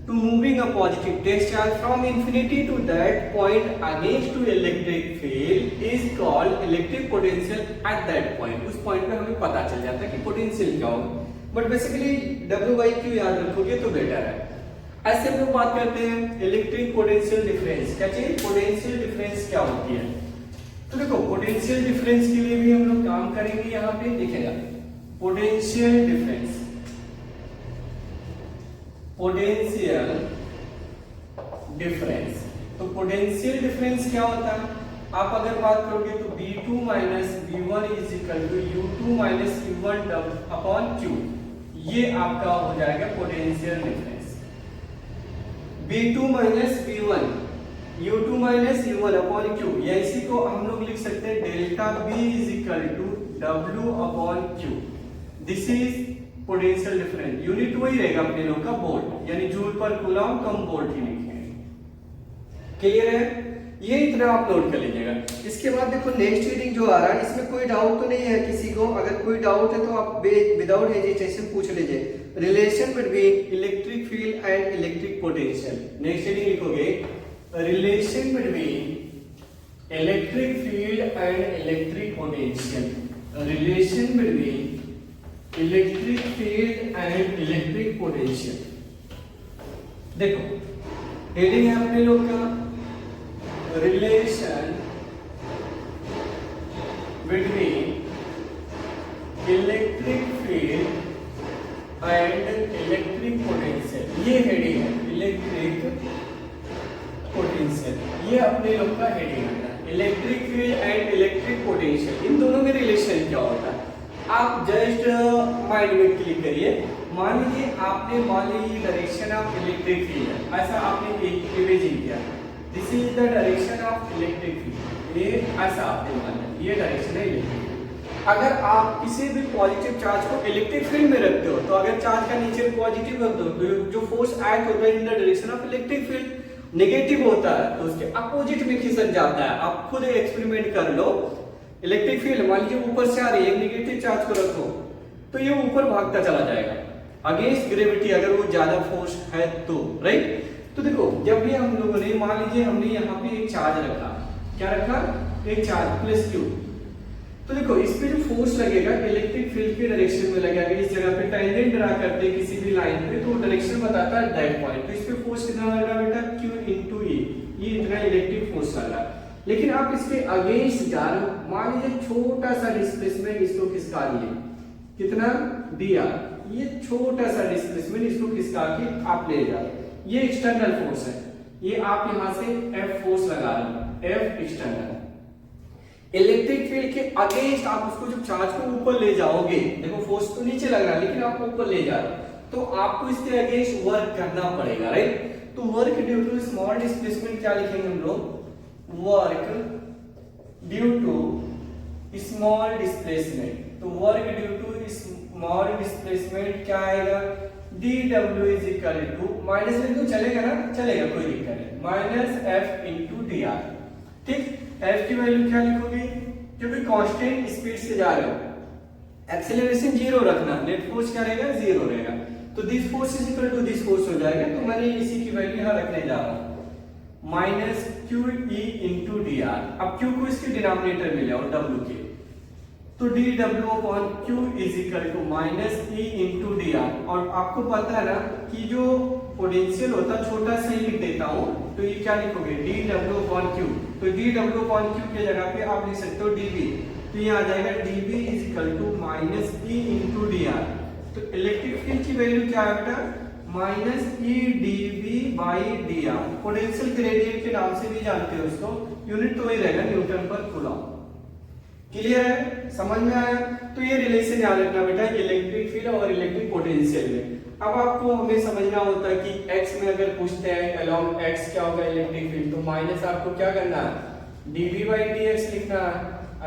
to moving a positive test charge from infinity to that point against to electric field is called electric potential at that point. उस पॉइंट पे हमें पता चल जाता है कि पोटेंशियल क्या होगा, but basically W by Q याद रखोगे तो बेटर है। ऐसे हम लोग बात करते हैं इलेक्ट्रिक पोटेंशियल डिफरेंस। क्या चाहिए, पोटेंशियल डिफरेंस क्या होती है। तो देखो पोटेंशियल डिफरेंस के लिए भी हम लोग काम करेंगे, यहाँ पे दिखेगा पोटेंशियल डिफरेंस, पोटेंशियल डिफरेंस। तो पोटेंशियल डिफरेंस क्या होता है, आप अगर बात करोगे तो B2 minus B1 is equal to U2 minus U1 upon Q, ये आपका हो जाएगा potential difference. B2 minus B1 U2 minus U1 upon Q, या इसी को हम लोग लिख सकते हैं delta B is equal to W upon Q। This is potential difference. Unit वही रहेगा अपने लोग का वोल्ट, यानी जूल पर कूलम कम वोल्ट ही लिखेंगे। क्लियर है, ये इतना आप नोट कर लीजिएगा। इसके बाद देखो नेक्स्ट रीडिंग जो आ रहा है, इसमें कोई डाउट तो नहीं है किसी को, अगर कोई डाउट है तो आप विदाउट हेजिटेशन पूछ लीजिए। Relation between electric field and electric potential. Next reading लिखोगे relation between electric field and electric potential, relation between electric field and electric potential. देखो हेडिंग है अपने लोग का relation between electric field and electric potential, ये इलेक्ट्रिक पोटेंशियल, ये अपने लोग का हेडिंग है। Electric field and electric potential, इन दोनों में रिलेशन क्या होता है आप जस्ट माइंड में क्लिक करिए। मान लीजिए आपने मान ली डायरेक्शन ऑफ इलेक्ट्रिक फील्ड है, ऐसा आपने एक इमेजिंग किया, this is the direction of electric field, ये ऐसा आपने मान लिया ये डायरेक्शन है इलेक्ट्रिक फील्ड। अगर आप किसी भी पॉजिटिव चार्ज को इलेक्ट्रिक फील्ड में रखते हो तो अगर चार्ज का नेचर पॉजिटिव रख दो तो जो फोर्स एक्ट होता है in the direction of electric field negative होता है तो उसके अपोजिट में खिसक जाता है। आप खुद एक्सपेरिमेंट कर लो, इलेक्ट्रिक फील्ड मान लीजिए ऊपर से आ रही है, एक नेगेटिव चार्ज को रखो तो ये ऊपर भागता चला जाएगा अगेंस्ट ग्रेविटी, अगर वो ज्यादा फोर्स है तो, राइट। तो देखो जब भी हम लोगों ने मान लीजिए हमने यहाँ पे एक चार्ज रखा, क्या रखा, एक चार्ज प्लस क्यू, तो देखो इस पे जो फोर्स लगेगा इलेक्ट्रिक फील्ड के डायरेक्शन में लगेगा। इस जगह पे टेंजेंट ड्रा करते हैं किसी भी लाइन पे तो डायरेक्शन बताता है दैट पॉइंट, तो इस पे फोर्स कितना लग रहा है बेटा, Q into E, ये इतना इलेक्ट्रिक फोर्स लग रहा है। लेकिन आप इसके अगेंस्ट जा रहे हो, मान लीजिए छोटा सा डिस्प्लेसमेंट इसको खिसका लिए, कितना dr, ये छोटा सा डिस्प्लेसमेंट इसको खिसका के आप ले जा रहे हो, ये एक्सटर्नल फोर्स है, ये आप यहां से F फोर्स लगा रहे हो, F एक्सटर्नल। इलेक्ट्रिक फील्ड के अगेंस्ट आप उसको जब चार्ज को ऊपर ले जाओगे, देखो फोर्स तो नीचे लग रहा है लेकिन आप ऊपर ले जा रहे हो तो आपको इसके अगेंस्ट वर्क करना पड़ेगा, राइट। तो work due to small displacement क्या लिखेंगे हम लोग, work due to small displacement, तो work due to small displacement क्या आएगा, dw is equal to minus में तो चलेगा ना, चलेगा कोई दिक्कत नहीं, minus f into D R, ठीक। f की वैल्यू क्या लिखोगे, क्योंकि कांस्टेंट स्पीड से जा रहे हो, एक्सेलरेशन जीरो रखना, नेट फोर्स क्या रहेगा, जीरो रहेगा, तो this force is equal to this force हो जाएगा, तो मैंने इसी की वैल्यू यहां रखने जा रहा हूं, minus Q E into D R. अब क्यू को इसके डिनोमिनेटर में ले आओ w के, तो D W upon Q is equal to minus E into D R. और आपको पता है ना कि जो पोटेंशियल होता है छोटा से ही लिख देता हूं, तो ये क्या लिखोगे, डी डब्ल्यू अपॉन क्यू, तो डी डब्ल्यू अपॉन क्यू के जगह पे आप लिख सकते हो डीबी, तो ये आ जाएगा DB is equal to minus E into D R. तो इलेक्ट्रिक फील्ड की वैल्यू क्या है बेटा, minus E DB by D R. Potential gradient के नाम से भी जानते हो उसको, यूनिट तो वही रहेगा न्यूटन पर कूलम। क्लियर है, समझ में आया। तो ये रिलेशन याद रखना बेटा इलेक्ट्रिक फील्ड और इलेक्ट्रिक पोटेंशियल में। अब आपको हमें समझना होता है कि x में अगर पूछते हैं अलोंग x क्या होगा इलेक्ट्रिक फील्ड, तो माइनस आपको क्या करना है, dv by dx लिखना है।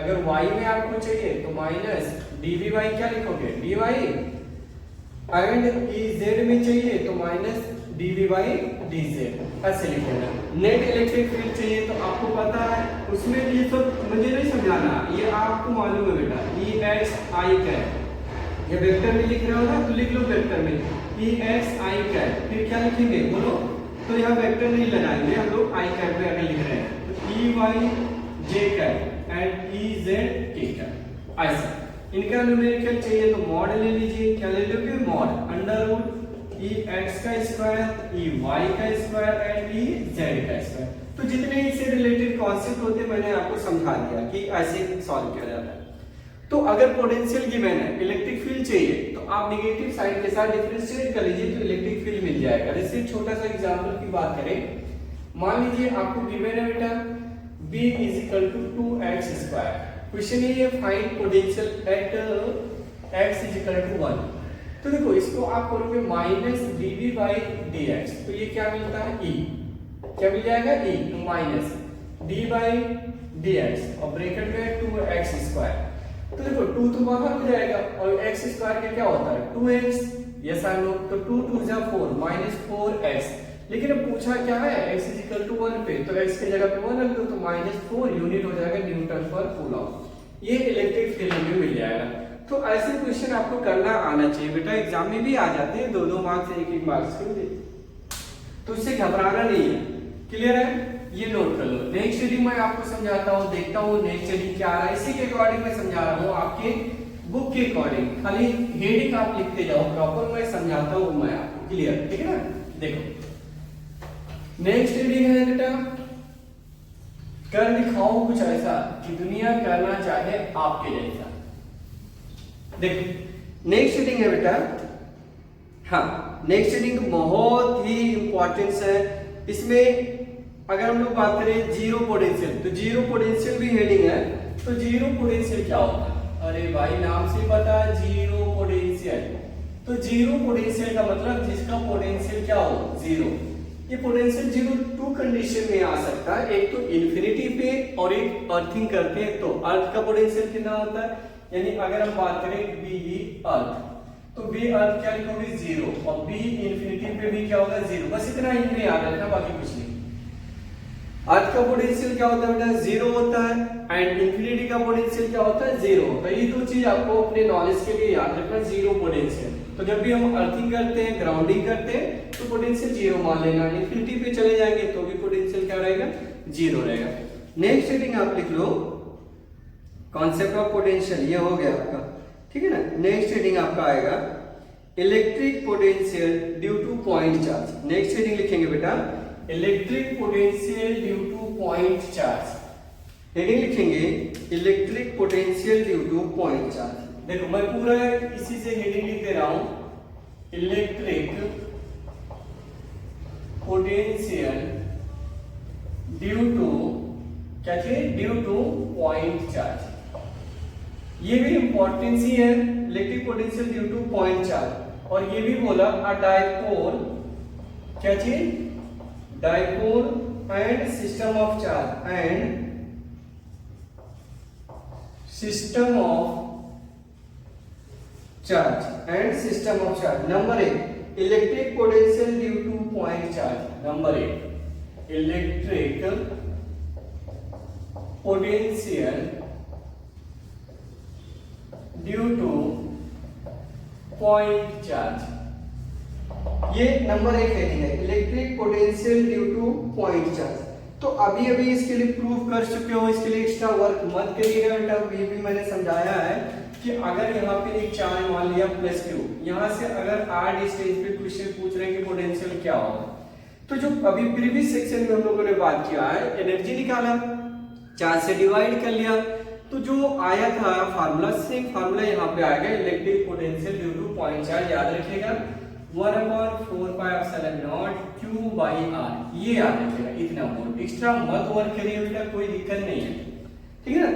अगर y में आपको चाहिए तो माइनस dv by क्या लिखोगे, dy, एंड z में चाहिए तो माइनस dv by dz, ऐसे लिखेगा। नेट इलेक्ट्रिक फील्ड चाहिए तो आपको पता है उसमें ये सब मुझे नहीं समझाना, ये आपको मालूम है बेटा, e x i कैप, ये वेक्टर में लिख रहे हो ना तो लिख लो वेक्टर में e x i कैप, फिर क्या लिखेंगे बोलो, तो यहाँ वेक्टर नहीं लगाएंगे हम लोग, i कैप में अगर लिख रहे हैं तो e y j cap and e z k cap, ऐसा। इनका न्यूमेरिकल चाहिए तो मॉड ले लीजिए, क्या ले लोगे, mod under root e x का स्क्वायर, e y का स्क्वायर एंड e z का स्क्वायर। तो जितने इससे रिलेटेड कॉन्सेप्ट होते हैं मैंने आपको समझा दिया कि ऐसे सॉल्व किया जाता है। तो अगर पोटेंशियल गिवन है, इलेक्ट्रिक फील्ड चाहिए तो आप नेगेटिव साइन के साथ डिफरेंशिएट कर लीजिए तो इलेक्ट्रिक फील्ड मिल जाएगा। जैसे एक छोटा सा एग्जांपल की बात करें, मान लीजिए आपको गिवन है बेटा b is equal to 2x square, question ये find potential at x is equal to 1। तो देखो इसको आप करोगे माइनस dv बाई dx, तो ये क्या मिलता है, e, क्या मिल जाएगा, e, तो माइनस d बाई dx और ब्रैकेट में 2x स्क्वायर, तो देखो 2 तो बाहर हो जाएगा और x स्क्वायर का क्या होता है 2x, यस आई नो, तो 2 2 जा 4 माइनस 4x। लेकिन अब पूछा क्या है x इज इक्वल टू 1 पे, तो x की जगह पे 1 रख दो तो माइनस 4 यूनिट हो जाएगा न्यूटन पर कूलम, ये इलेक्ट्रिक फील्ड में मिल जाएगा। तो ऐसे क्वेश्चन आपको करना आना चाहिए बेटा, एग्जाम में भी आ जाते हैं 2-2 मार्क्स 1-1 मार्क्स के, तो इससे घबराना नहीं है। क्लियर है, ये नोट कर लो। नेक्स्ट रीडिंग मैं आपको समझाता हूँ, देखता हूँ नेक्स्ट रीडिंग क्या आ रहा है, इसी के अकॉर्डिंग मैं समझा रहा हूँ, आपके बुक के अकॉर्डिंग, खाली हेडिंग आप लिखते जाओ, प्रॉपर मैं समझाता हूँ मैं आपको। क्लियर, ठीक है ना। देखो नेक्स्ट रीडिंग है बेटा, कर दिखाओ कुछ ऐसा कि दुनिया करना चाहे आपके जैसा। देखो नेक्स्ट रीडिंग है बेटा, हाँ नेक्स्ट हेडिंग बहुत ही इंपॉर्टेंस है इसमें। अगर हम लोग बात करें जीरो पोटेंशियल, तो जीरो पोटेंशियल भी हेडिंग है। तो जीरो पोटेंशियल क्या होता है? अरे भाई नाम से पता है जीरो पोटेंशियल। तो जीरो पोटेंशियल का मतलब जिसका पोटेंशियल क्या हो, जीरो। ये पोटेंशियल जीरो टू कंडीशन में आ सकता है, एक तो इन्फिनिटी पे और एक अर्थिंग करते हैं तो अर्थ का पोटेंशियल कितना होता है। यानी अगर हम बात करें बी अर्थ, तो बी अर्थ क्या लिखोगे, जीरो, और बी इन्फिनिटी पे भी क्या होगा, जीरो। बस इतना ही हमें याद रखना, बाकी कुछ नहीं। अर्थ का पोटेंशियल क्या होता है बेटा, जीरो होता है, एंड इन्फिनिटी का पोटेंशियल क्या होता है, जीरो होता है। ये दो चीज आपको अपने नॉलेज के लिए याद रखना, जीरो पोटेंशियल। तो जब भी हम अर्थिंग करते हैं, ग्राउंडिंग करते हैं, तो पोटेंशियल जीरो मान लेना। इन्फिनिटी पे चले जाएंगे तो भी पोटेंशियल क्या रहेगा, जीरो रहेगा। नेक्स्ट हेडिंग आप लिख लो कॉन्सेप्ट ऑफ पोटेंशियल, ये हो गया आपका, ठीक है ना। नेक्स्ट हेडिंग आपका आएगा electric potential due to point charge. Next heading लिखेंगे बेटा electric potential due to point charge. Heading लिखेंगे electric potential due to point charge. देखो मैं पूरा इसी से हेडिंग लिख दे रहा हूं, इलेक्ट्रिक पोटेंशियल ड्यू टू क्या थे, ड्यू टू पॉइंट चार्ज। ये भी इंपॉर्टेंस ही है, electric potential due to point charge. और ये भी बोला अ डायपोल क्या चीज, dipole and system of charge, and system of charge, and system of charge. Number 1 electric potential due to point charge. Number 1 electric potential due to point charge. ये नंबर 1 हेडिंग है, electric potential due to point charge. तो अभी अभी इसके लिए प्रूफ कर चुके हो, इसके लिए एक्स्ट्रा वर्क मत करिएगा बेटा। ये भी मैंने समझाया है कि अगर यहाँ पे एक चार्ज मान लिया प्लस क्यू, यहाँ से अगर आर डिस्टेंस पे क्वेश्चन पूछ रहे हैं कि पोटेंशियल क्या होगा, तो जो अभी प्रीवियस सेक्शन में हम लोगों ने बात किया है, एनर्जी निकाला, चार्ज से डिवाइड कर लिया, तो जो आया था फार्मूला, सेम फार्मूला यहाँ पे आएगा, electric potential due to point charge. याद रखिएगा 1/4πε0 Q/r, ये याद रखिएगा, इतना वोल्ट। एक्स्ट्रा मत वर्क करिए बेटा, कोई दिक्कत नहीं है, ठीक है ना।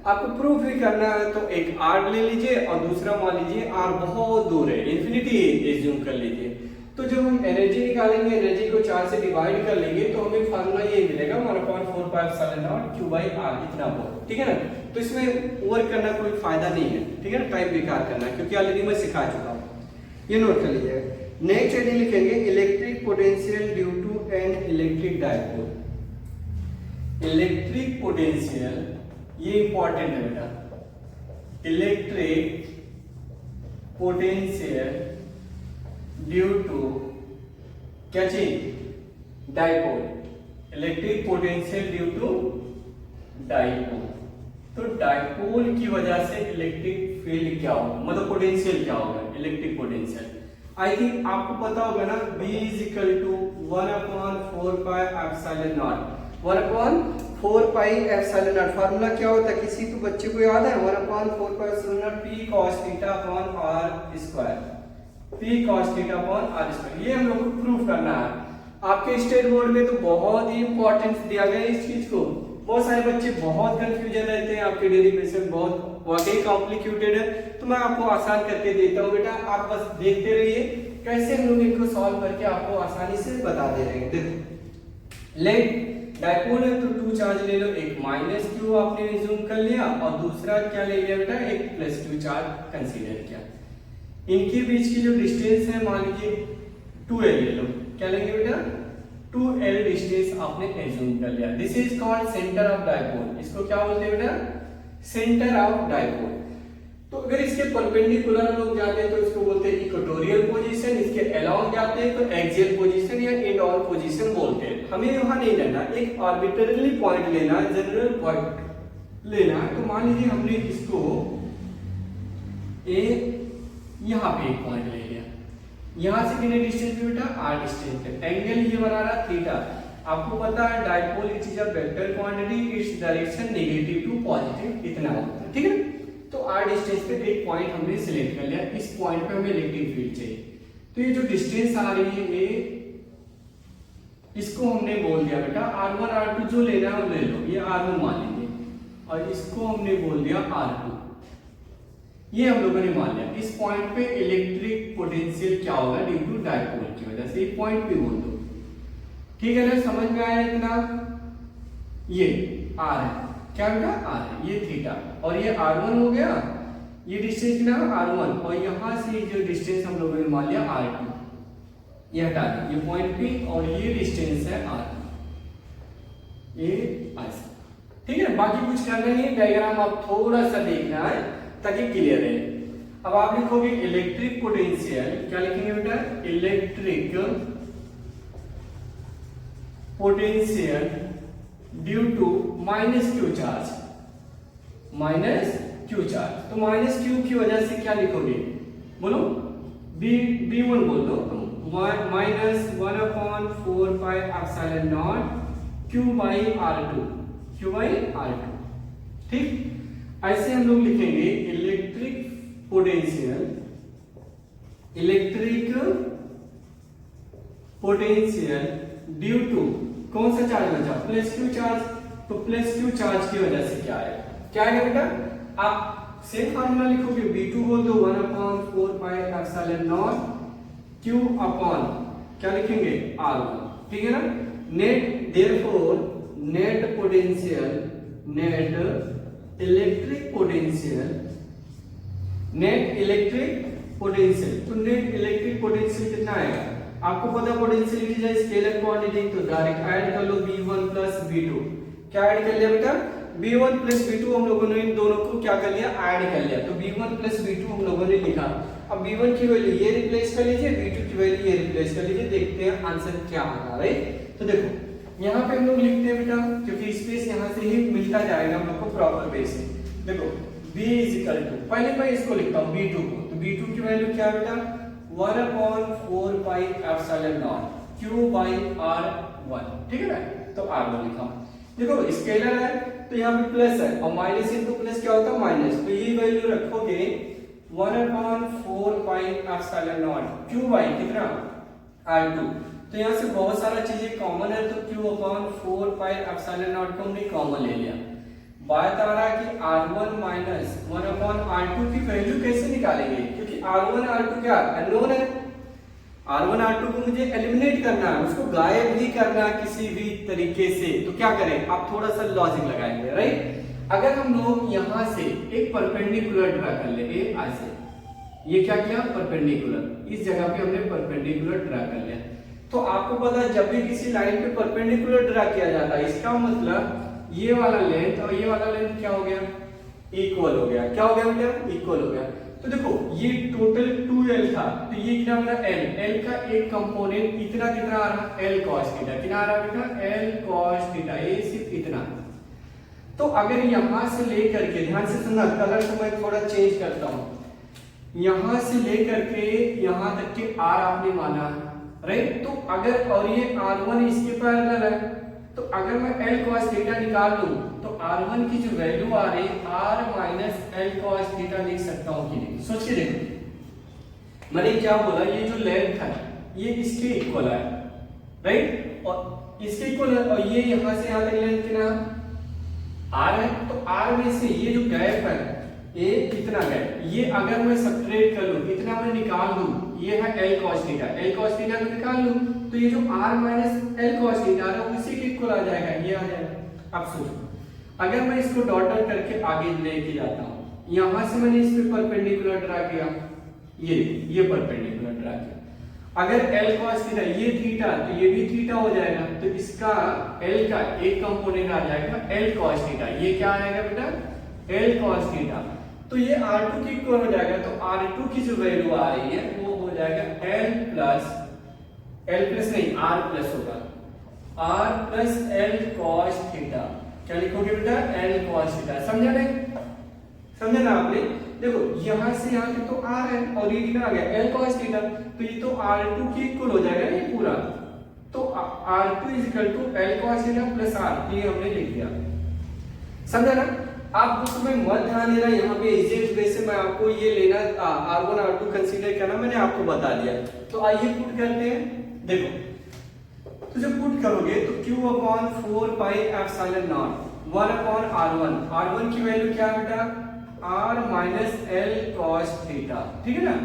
आपको प्रूफ भी करना है तो एक आर ले लीजिए और दूसरा मान लीजिए आर बहुत दूर है, इन्फिनिटी एज्यूम कर लीजिए। तो जब हम एनर्जी निकालेंगे, एनर्जी को 4 से डिवाइड कर लेंगे तो हमें फार्मूला ये मिलेगा 1/4πε0 Q/r, इतना वोल्ट, ठीक है ना। तो इसमें वर्क करना कोई फायदा नहीं है, ठीक है ना, टाइम बेकार करना, क्योंकि ऑलरेडी मैं सिखा चुका हूँ, ये नोट कर लीजिएगा। नेक्स्ट हेडिंग लिखेंगे electric potential due to an electric dipole. Electric potential, ये इंपॉर्टेंट है बेटा, इलेक्ट्रिक पोटेंशियल ड्यू टू क्या चीज, dipole. Electric potential due to dipole. तो डायपोल की वजह से इलेक्ट्रिक फील्ड क्या होगा, मतलब पोटेंशियल क्या होगा, इलेक्ट्रिक पोटेंशियल। आई थिंक आपको पता होगा ना, B is equal to 1/4πε0, 1/4πε0। Formula क्या होता है, किसी तो बच्चे को याद है, 1/4πε0 P cos theta upon r square, P cos theta upon r square. ये हम लोग को प्रूफ करना है। आपके स्टेट बोर्ड में तो बहुत ही इंपॉर्टेंस दिया गया है इस चीज को। बहुत सारे बच्चे बहुत कंफ्यूजन रहते हैं, आपके डेरिवेशन बहुत वाकई कॉम्प्लिकेटेड है, तो मैं आपको आसान करके देता हूँ बेटा। आप बस देखते रहिए कैसे हम लोग इनको सॉल्व करके आपको आसानी से बता दे रहे हैं। देखो लेट डायपोल है तो 2 चार्ज ले लो, एक -q आपने रिज्यूम कर लिया और दूसरा क्या ले लिया बेटा, एक +2 चार्ज कंसीडर किया। इनके बीच की जो डिस्टेंस है मान लीजिए 2l ले लो, क्या लेंगे बेटा, 2l डिस्टेंस आपने एज्यूम कर लिया। This is called centre of dipole. इसको क्या बोलते हैं बेटा, सेंटर ऑफ डायपोल। तो अगर इसके परपेंडिकुलर हम लोग जाते हैं तो इसको बोलते हैं इक्वेटोरियल पोजीशन, इसके अलोंग जाते हैं तो एक्सियल पोजीशन या एंड ऑन पोजीशन बोलते हैं। हमें वहां नहीं लेना, एक आर्बिट्रेरी पॉइंट लेना, जनरल पॉइंट लेना। तो मान लीजिए हमने इसको यहाँ पे एक पॉइंट ले लिया, यहाँ से कितने डिस्टेंस पे बेटा, r डिस्टेंस पे। एंगल ये बना रहा थीटा। आपको पता है dipole it is a vector quantity, its direction negative to positive, इतना होता है, ठीक है। तो r डिस्टेंस पे एक पॉइंट हमने सिलेक्ट कर लिया, इस पॉइंट पे हमें इलेक्ट्रिक फील्ड चाहिए। तो ये जो डिस्टेंस आ रही है ये, इसको हमने बोल दिया बेटा R1 R2 जो लेना है वो ले लो, ये R1 मान लेंगे, और इसको हमने बोल दिया R2, ये हम लोगों ने मान लिया। इस पॉइंट पे इलेक्ट्रिक पोटेंशियल क्या होगा ड्यू टू डायपोल की वजह से, ये पॉइंट पे बोल दो, ठीक है ना, समझ में आया इतना। ये R है, क्या बेटा R है, ये थीटा, और ये R1 हो गया, ये डिस्टेंस कितना है R1, और यहां से जो डिस्टेंस हम लोगों ने मान लिया R2, ये हटा दें, ये पॉइंट P और ये डिस्टेंस है R2, ये ऐसा, ठीक है। बाकी कुछ करना नहीं है, डायग्राम आप थोड़ा सा देखना है ताकि क्लियर रहे। अब आप लिखोगे इलेक्ट्रिक पोटेंशियल, क्या लिखेंगे बेटा, electric potential due to minus Q charge, minus Q charge, तो माइनस क्यू की वजह से क्या लिखोगे, बोलो B1 बोल दो, minus 1/4 pi epsilon naught Q by R2, Q by R2, ठीक। ऐसे हम लोग लिखेंगे electric potential, electric potential due to कौन सा चार्ज बचा, प्लस क्यू चार्ज, तो प्लस क्यू चार्ज की वजह से क्या है, क्या है बेटा, आप सेम फार्मूला लिखोगे, B2 बोल दो 1/4 pi epsilon naught Q upon क्या लिखेंगे R1, ठीक है ना। Net therefore net potential, net electric potential, net electric potential, तो नेट इलेक्ट्रिक पोटेंशियल कितना आएगा, आपको पता पोटेंशियल है स्केलर क्वांटिटी, तो डायरेक्ट ऐड कर लो B1 प्लस B2, क्या ऐड कर लिया बेटा, B1 प्लस B2 हम लोगों ने इन दोनों को क्या कर लिया, ऐड कर लिया, तो B1 प्लस B2 हम लोगों ने लिखा। अब B1 की वैल्यू ये रिप्लेस कर लीजिए, B2 की वैल्यू ये रिप्लेस कर लीजिए, देखते हैं आंसर क्या आता है, राइट। तो देखो यहाँ पे हम लोग लिखते हैं बेटा, क्योंकि स्पेस यहाँ से ही मिलता जाएगा हम लोग को प्रॉपर वे से। देखो B इज इक्वल टू, पहले मैं इसको लिखता हूँ B2 को, तो B2 की वैल्यू क्या है बेटा, 1/4 pi epsilon naught Q by R1, ठीक है ना, तो R1 लिखा। देखो स्केलर है तो यहाँ पे प्लस है, और माइनस इनटू प्लस क्या होता है माइनस, तो ये वैल्यू रखोगे 1/4 pi epsilon naught Q by कितना R2, तो यहाँ से बहुत सारा चीजें कॉमन है, तो Q/4 पाई एप्सिलॉन नॉट को हमने कॉमन ले लिया। बात आ रहा है कि R1 माइनस 1/R2 की वैल्यू कैसे निकालेंगे, क्योंकि R1 R2 क्या अननोन है, R1 R2 को मुझे एलिमिनेट करना है, उसको गायब ही करना है किसी भी तरीके से, तो क्या करें, आप थोड़ा सा लॉजिक लगाएंगे, राइट। अगर हम लोग यहाँ से एक परपेंडिकुलर ड्रा कर ले, ऐसे, ये क्या किया परपेंडिकुलर, इस जगह पे हमने परपेंडिकुलर ड्रा कर लिया, तो आपको पता है जब भी किसी लाइन पे परपेंडिकुलर ड्रा किया जाता है, इसका मतलब ये वाला लेंथ और ये वाला लेंथ क्या हो गया, इक्वल हो गया, क्या हो गया बेटा, इक्वल हो गया। तो देखो ये टोटल 2l था, तो ये कितना बना l का एक कंपोनेंट इतना कितना आ रहा, l cos थीटा, कितना आ रहा बेटा l cos थीटा, ये सिर्फ इतना। तो अगर यहां से लेकर के, ध्यान से सुनना, कलर को मैं थोड़ा चेंज करता हूं, यहां से लेकर के यहां तक के r आपने माना, राइट। तो अगर, और ये R1 इसके पैरेलल है, तो अगर मैं l cos थीटा निकाल लूं तो R1 की जो वैल्यू आ रही r minus l cos theta लिख सकता हूं कि नहीं, सोच के देखो मैंने क्या बोला, ये जो लेंथ है ये इसके इक्वल है, राइट, और इसके इक्वल है, और ये यहां से यहां तक लेंथ कितना r है, तो r में से ये जो गैप है ये कितना गैप, ये अगर मैं सब्ट्रैक्ट कर लूं, इतना मैं निकाल लूं, ये है l cos theta, l cos theta को निकाल लूं तो ये जो r minus l cos theta है उसी के इक्वल आ जाएगा, ये आ जाएगा। अब सोचो अगर मैं इसको डॉटर करके आगे लेके जाता हूं, यहां से मैंने इस पे परपेंडिकुलर ड्रा किया, ये परपेंडिकुलर ड्रा किया, अगर l cos थीटा ये थीटा तो ये भी थीटा हो जाएगा, तो इसका l का एक कंपोनेंट आ जाएगा l cos थीटा, ये क्या आएगा बेटा l cos थीटा, तो ये R2 की इक्वल हो जाएगा, तो R2 की जो वैल्यू आ रही है वो हो जाएगा l प्लस नहीं r प्लस होगा r plus l cos theta, क्या लिखोगे बेटा l cos थीटा, समझा नहीं, समझा ना आपने। देखो यहां से यहां तक तो r है और ये कितना आ गया l cos थीटा, तो ये तो R2 की इक्वल हो जाएगा ये पूरा, तो R2 is equal to l cos theta plus r, ये हमने लिख दिया, समझा ना। आप बुक में मत ध्यान देना, यहाँ पे इजी वे से मैं आपको ये लेना R1 R2 कंसीडर करना मैंने आपको बता दिया। तो आइए पुट करते हैं। देखो तो जब पुट करोगे तो Q upon 4 pi epsilon not 1 upon R1 की वैल्यू क्या है बेटा, R minus L cos theta, ठीक है ना,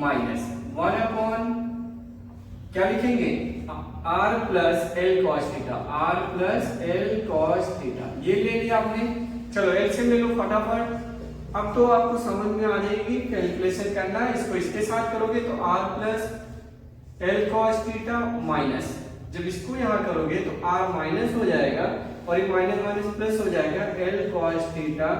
माइनस 1 अपॉन क्या लिखेंगे R plus L cos theta, R plus L cos theta, ये ले लिया आपने। चलो एलसीएम ले लो फटाफट। अब तो आपको समझ में आ जाएगी कैलकुलेशन करना है, इसको इसके साथ करोगे तो R plus L cos theta minus, जब इसको यहाँ करोगे तो R माइनस हो जाएगा और ये माइनस माइनस प्लस हो जाएगा L cos थीटा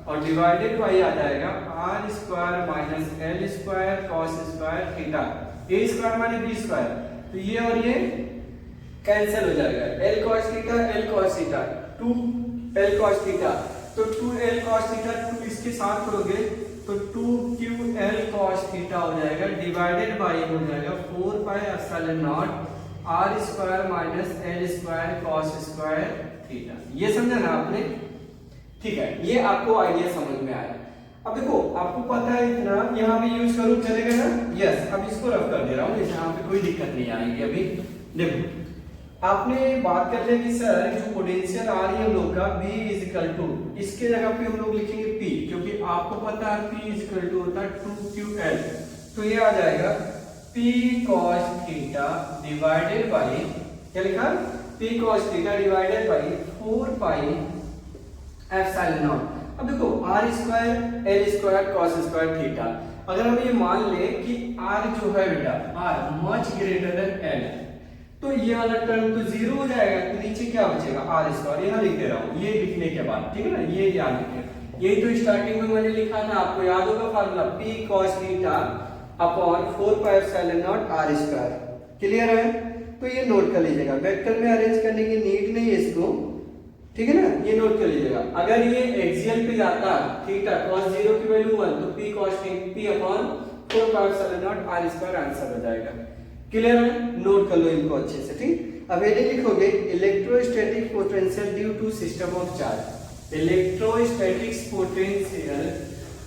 और डिवाइडेड बाई आ जाएगा R square minus L square cos square theta, A square minus B square, तो ये और ये कैंसिल हो जाएगा। L cos theta L cos theta 2 L cos theta, तो 2L cos थीटा 2 इसके साथ करोगे तो 2QL cos थीटा हो जाएगा, डिवाइडेड बाई हो जाएगा 4 pi epsilon not R square minus L square cos square theta. ये समझा ना आपने, ठीक है, ये आपको आइडिया समझ में आया। अब देखो आपको पता है इतना, यहाँ पे यूज करूँ चलेगा ना, यस। अब इसको रफ कर दे रहा हूँ, यहाँ पे कोई दिक्कत नहीं आएगी। अभी देखो आपने बात कर लिया कि सर जो पोटेंशियल आ रही है हम लोग का B इज इक्वल टू, इसके जगह पे हम लोग लिखेंगे P, क्योंकि आपको पता है P इज इक्वल टू होता है 2QL, तो ये आ जाएगा P cos theta divided by क्या लिखा, P cos theta divided by 4 pi epsilon not. अब देखो R square L square cos square theta, अगर हम ये मान ले कि R जो है बेटा R much greater than L, तो ये वाला टर्म तो जीरो हो जाएगा, तो नीचे क्या बचेगा R स्क्वायर, यहाँ लिख दे रहा हूँ ये लिखने के बाद, ठीक है ना, ये याद रखिए। यही तो स्टार्टिंग में मैंने लिखा था, आपको याद होगा formula P cos theta upon 4 pi epsilon not R square, clear है। तो ये नोट कर लीजिएगा, वेक्टर में अरेंज करने की नीड नहीं है इसको, ठीक है ना, ये नोट कर लीजिएगा। अगर ये एक्सियल पे जाता थीटा cos 0 की वैल्यू 1, तो P cos P upon 4 pi epsilon not R square answer हो जाएगा, क्लियर है। नोट कर लो इनको अच्छे से, ठीक। अब ये लिखोगे electrostatic potential due to system of charge, electrostatic potential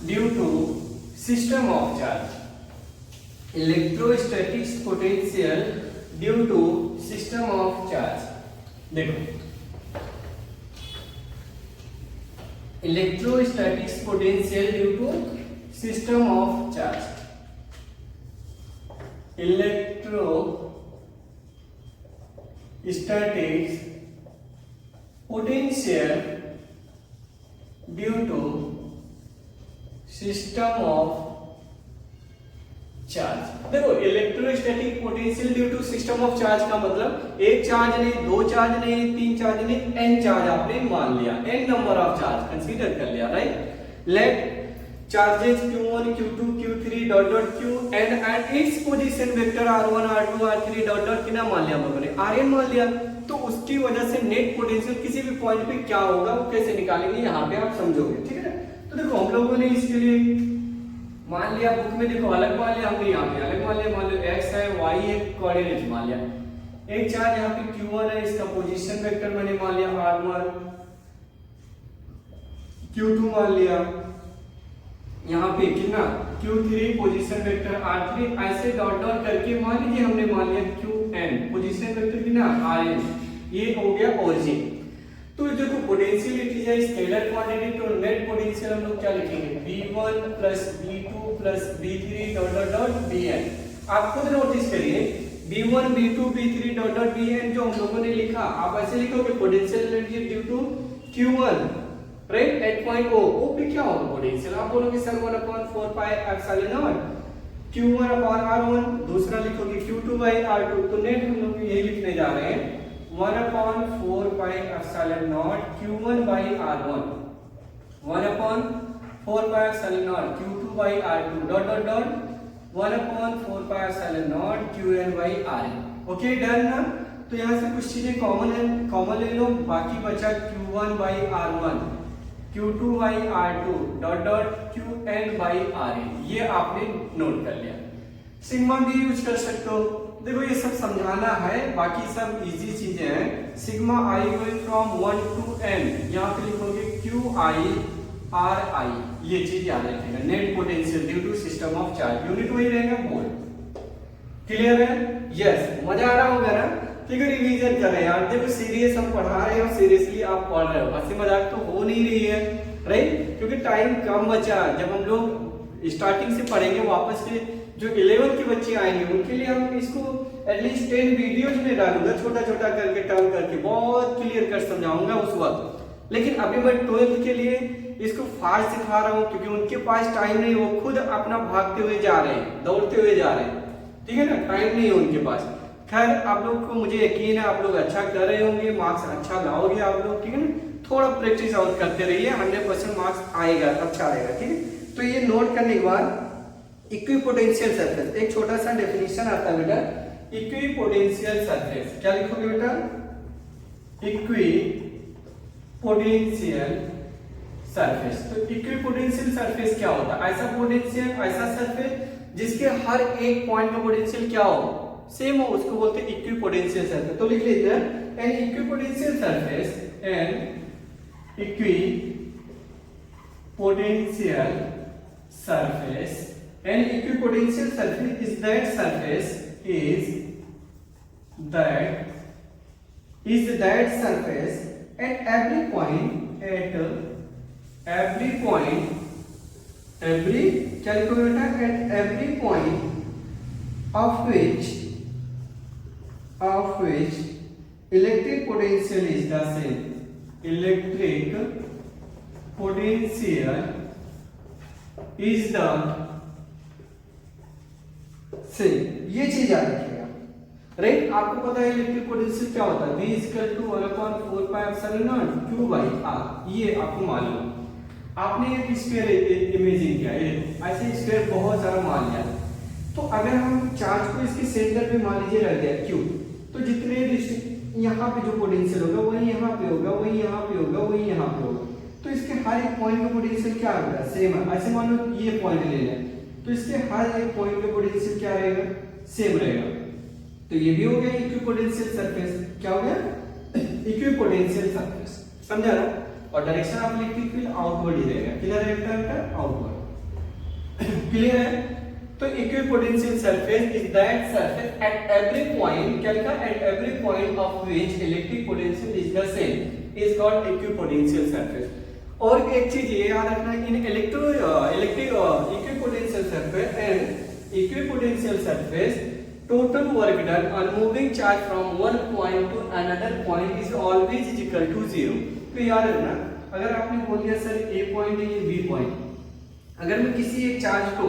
due to system of charge, electrostatic potential due to system of charge. देखो electrostatic potential due to system of charge, electrostatics potential due to system of charge. देखो electrostatic potential due to system of charge का मतलब एक चार्ज नहीं, दो चार्ज नहीं, तीन चार्ज नहीं, n चार्ज आपने मान लिया, n number of charge consider कर लिया, right. Let charges Q1 Q2 Q3 dot dot Qn and its position vector R1 R2 R3 dot dot कितना मान लिया हम लोगों ने, Rn मान लिया। तो उसकी वजह से नेट पोटेंशियल किसी भी पॉइंट पे क्या होगा वो कैसे निकालेंगे, यहाँ पे आप समझोगे, ठीक है ना। तो देखो हम लोगों ने इसके लिए मान लिया, बुक में देखो अलग मान लिया, हमने यहाँ पे अलग मान लिया, मान लो x है y है कोऑर्डिनेट मान लिया। एक चार्ज यहाँ पे Q1 है, इसका पोजीशन वेक्टर मैंने मान लिया R1, Q2 मान लिया, यहाँ पे कितना Q3 पोजीशन वेक्टर R3, ऐसे डॉट डॉट करके मान लीजिए हमने मान लिया Qn पोजीशन वेक्टर कितना Rn, ये हो गया ओरिजिन। तो देखो potential it is a scalar quantity, तो नेट पोटेंशियल हम लोग क्या लिखेंगे V1 plus V2 plus V3 dot dot dot Vn। आप खुद नोटिस करिए V1 V2 V3 dot dot Vn जो हम लोगों ने लिखा, आप ऐसे लिखोगे potential energy due to Q1 right at point O पे क्या होगा पोटेंशियल, आप बोलोगे sir 1/4 pi epsilon naught Q1 upon R1, दूसरा लिखोगे Q2 बाई R2, तो नेट हम लोग यही लिखने जा रहे हैं 1/4 pi epsilon naught Q1 by R1, 1/4 pi epsilon not Q2 by R2 dot dot dot 1/4 pi epsilon not Qn by Rn। Okay done ना। तो यहाँ से कुछ चीजें कॉमन है, कॉमन ले लो, बाकी बचा Q1 by R1 Q2 by R2 dot dot Qn by Rn, ये आपने नोट कर लिया। सिग्मा भी यूज कर सकते हो, देखो ये सब समझाना है, बाकी सब इजी चीजें हैं। Sigma I going from 1 to n, यहाँ पे लिखोगे क्यू आई आर आई, ये चीज याद रखिएगा। Net potential due to system of charge, unit वही रहेगा वोल्ट। क्लियर है? यस, मजा आ रहा होगा ना? ठीक है, रिवीजन कर रहे हैं यार। देखो सीरियस हम पढ़ा रहे हैं और सीरियसली आप पढ़ रहे हो, हंसी मजाक तो हो नहीं रही है, राइट? क्योंकि टाइम कम बचा। जब हम लोग स्टार्टिंग से पढ़ेंगे, वापस से जो 11th के बच्चे आएंगे उनके लिए हम इसको एटलीस्ट 10 वीडियोज में डालूंगा, छोटा छोटा करके टर्म करके, बहुत क्लियर कर समझाऊंगा उस वक्त। लेकिन अभी मैं 12th के लिए इसको फास्ट सिखा रहा हूँ, क्योंकि उनके पास टाइम नहीं, वो खुद अपना भागते हुए जा रहे हैं, दौड़ते हुए जा रहे हैं, ठीक है ना? टाइम नहीं है उनके पास। खैर, आप लोग को मुझे यकीन है आप लोग अच्छा कर रहे होंगे, मार्क्स अच्छा लाओगे आप लोग, ठीक है ना? थोड़ा प्रैक्टिस और करते रहिए, 100% मार्क्स आएगा, अच्छा आएगा, ठीक है? तो ये नोट करने के बाद इक्विपोटेंशियल सरफेस, एक छोटा सा डेफिनेशन आता है बेटा, इक्विपोटेंशियल सरफेस। क्या लिखोगे बेटा? Equipotential surface. तो इक्विपोटेंशियल सरफेस क्या होता है? ऐसा पोटेंशियल, ऐसा सरफेस जिसके हर एक पॉइंट का पोटेंशियल क्या हो, सेम हो, उसको बोलते हैं इक्विपोटेंशियल सरफेस। तो लिख लीजिए, an equipotential surface, an equipotential surface, an equipotential surface is that surface at every point क्या लिखोगे बेटा? at every point of which electric potential is the same, electric potential is the same। ये चीज याद रखिएगा, राइट? आपको पता है इलेक्ट्रिक पोटेंशियल क्या होता है? V equal to 1/4 pi epsilon naught Q by R, ये आपको मालूम। आपने एक स्फीयर इमेजिन किया, ऐसे स्फीयर बहुत सारा मान लिया। तो अगर हम चार्ज को इसके सेंटर पे मान लीजिए रख दिया Q, तो जितने यहाँ पे जो पोटेंशियल होगा वही यहाँ पे होगा, वही यहाँ पे होगा, वही यहाँ पे होगा। तो इसके हर एक पॉइंट का पोटेंशियल क्या होगा? सेम है। ऐसे मान लो ये पॉइंट ले लें, तो इसके हर एक पॉइंट का पोटेंशियल क्या रहेगा? सेम रहेगा। तो ये भी हो गया इक्विपोटेंशियल सरफेस। क्या हो गया? इक्विपोटेंशियल सरफेस, समझा ना? और direction of electric field outward ही रहेगा। किधर रहेगा? आउटवर्ड। क्लियर है? तो equipotential surface is that surface at every point, क्या लिखा? At every point of which electric potential is the same is called equipotential surface. और एक चीज ये याद रखना है, इन equipotential surface and equipotential surface total work done on moving charge from one point to another point is always equal to 0। तो याद रखना, अगर आपने बोल दिया सर A पॉइंट है, ये B पॉइंट, अगर मैं किसी एक चार्ज को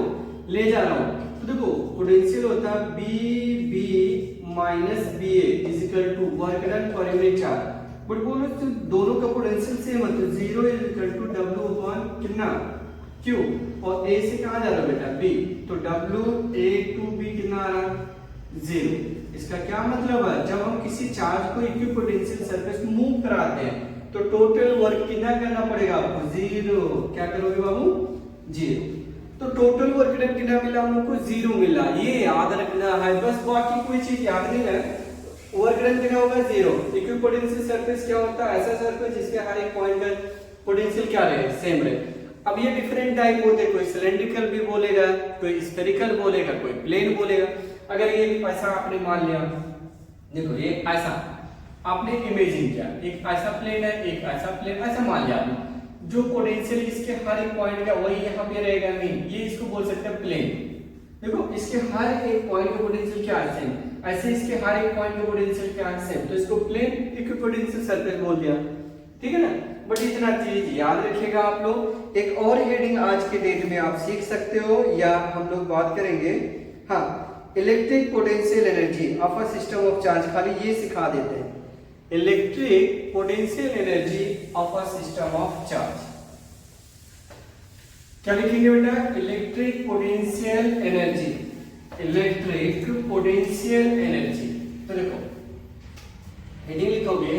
ले जा रहा हूँ तो देखो पोटेंशियल होता है BB minus BA is equal to work done per unit charge. But बोलो तो दोनों का पोटेंशियल सेम है, तो 0 is equal to W upon कितना? Q। और A से कहाँ जा रहा है बेटा? B। तो W A to B कितना आ रहा? 0। इसका क्या मतलब है? जब हम किसी चार्ज को इक्विपोटेंशियल सरफेस मूव कराते हैं तो टोटल वर्क कितना करना पड़ेगा आपको? 0। क्या करोगे बाबू? 0। तो टोटल वर्क डन कितना मिला हम लोग को? 0 मिला। ये याद रखना है बस, बाकी कोई चीज याद नहीं है। वर्क डन कितना होगा? 0। इक्विपोटेंशियल सरफेस क्या होता है? ऐसा सरफेस जिसके हर एक पॉइंट पर पोटेंशियल क्या रहे? सेम रहे। अब ये डिफरेंट टाइप होते हैं, कोई सिलेंड्रिकल भी बोलेगा, कोई स्फेरिकल बोलेगा, कोई प्लेन बोलेगा। अगर ये ऐसा आपने मान लिया, देखो ये ऐसा आपने इमेजिन किया, एक ऐसा प्लेन है, एक ऐसा प्लेन, ऐसा मान लिया आपने, जो पोटेंशियल इसके हर एक पॉइंट का वही यहाँ पे रहेगा नहीं, ये इसको बोल सकते हैं प्लेन। देखो इसके हर एक पॉइंट का पोटेंशियल क्या है? सेम। ऐसे इसके हर एक पॉइंट का पोटेंशियल क्या है? सेम। तो इसको प्लेन इक्विपोटेंशियल सरफेस बोल दिया, ठीक है ना? बट इतना चीज याद रखिएगा आप लोग। एक और हेडिंग आज के डेट में आप सीख सकते हो, या हम लोग बात करेंगे, हाँ, electric potential energy of a system of charge. खाली ये सिखा देते हैं, electric potential energy of a system of charge. क्या लिखेंगे बेटा? Electric potential energy, electric potential energy. तो देखो हेडिंग लिखोगे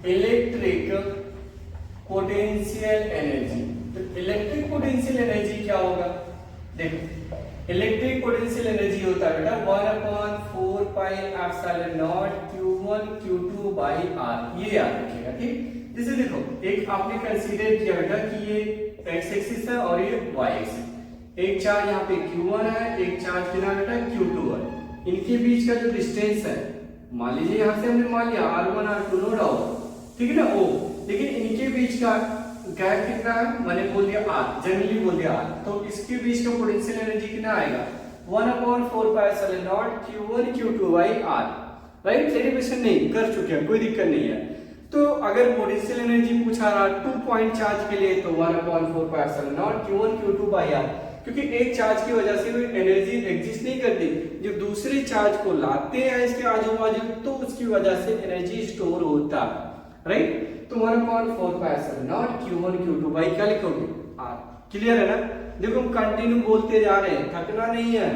इलेक्ट्रिक पोटेंशियल एनर्जी। तो इलेक्ट्रिक पोटेंशियल एनर्जी क्या होगा? देखो इलेक्ट्रिक पोटेंशियल एनर्जी होता है बेटा 1/4 pi epsilon naught Q1 Q2 by R, ये याद रखिएगा। ठीक, जैसे देखो एक आपने कंसीडर किया बेटा कि ये x एक्सिस है और ये y एक्सिस, एक चार्ज यहाँ पे Q1 है, एक चार्ज कितना बेटा Q2 है, इनके बीच का जो डिस्टेंस है मान लीजिए यहाँ से हमने मान लिया R1 R2 नो डाउट, ठीक है ना O, लेकिन इनके बीच का गैप कितना है, मैंने बोल दिया R, जनरली बोल दिया R, तो इसके बीच का पोटेंशियल एनर्जी कितना आएगा 1/4 pi epsilon naught Q1 Q2 by R, right. Derivation नहीं कर चुके हैं, कोई दिक्कत नहीं है। तो अगर पोटेंशियल एनर्जी पूछा रहा 2 पॉइंट चार्ज के लिए तो 1/4 pi epsilon naught Q1 Q2 by R, क्योंकि एक चार्ज की वजह से कोई एनर्जी एग्जिस्ट नहीं करती, जो दूसरे चार्ज को लाते हैं इसके आजू बाजू तो उसकी वजह से एनर्जी स्टोर होता है, राइट। तो 1/4 pi epsilon naught Q1 Q2 by क्या लिखोगे R, क्लियर है ना। देखो हम कंटिन्यू बोलते जा रहे हैं, थकना नहीं है,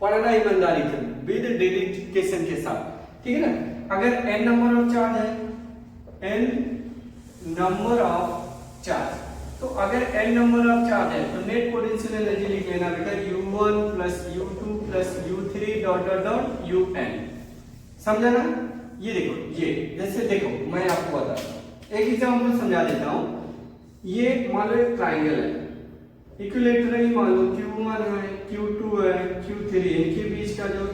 पढ़ना ईमानदारी से विद डेडिकेशन के साथ, ठीक है ना। अगर n नंबर ऑफ चार्ज है, n नंबर ऑफ चार्ज, तो अगर n नंबर ऑफ चार्ज है तो नेट पोटेंशियल एनर्जी लिख लेना बेटा U1 plus U2 plus U3 dot dot dot UN, समझा ना। ये देखो, ये जैसे देखो मैं आपको बताता हूँ, एक एग्जांपल समझा देता हूँ। ये मान लो एक ट्राइंगल है, इक्विलैटरली मान लो Q1 है, Q2 है, Q3, इनके बीच का जो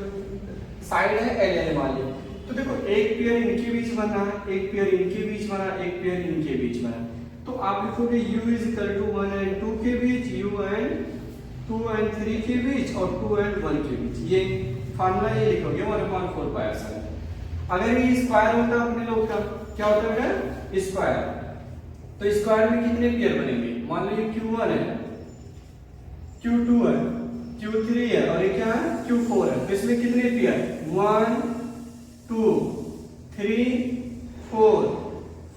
साइड है LL मान लो। तो देखो एक पेयर इनके बीच बना है, एक पेयर इनके बीच बना, एक पेयर इनके बीच बना, तो आप लिखोगे U is equal to 1 and 2 के बीच, U एंड 2 एंड 3 के बीच और 2 एंड 1 के बीच, ये फार्मूला ये लिखोगे 1/4 पाई एप्सिलॉन। अगर ये स्क्वायर होता अपने लोग का क्या होता है स्क्वायर, तो स्क्वायर में कितने पेयर बनेंगे, मान लो ये Q1 है, Q2 है, Q3 है और ये क्या है Q4 है, तो इसमें कितने पेयर 1 2 3 4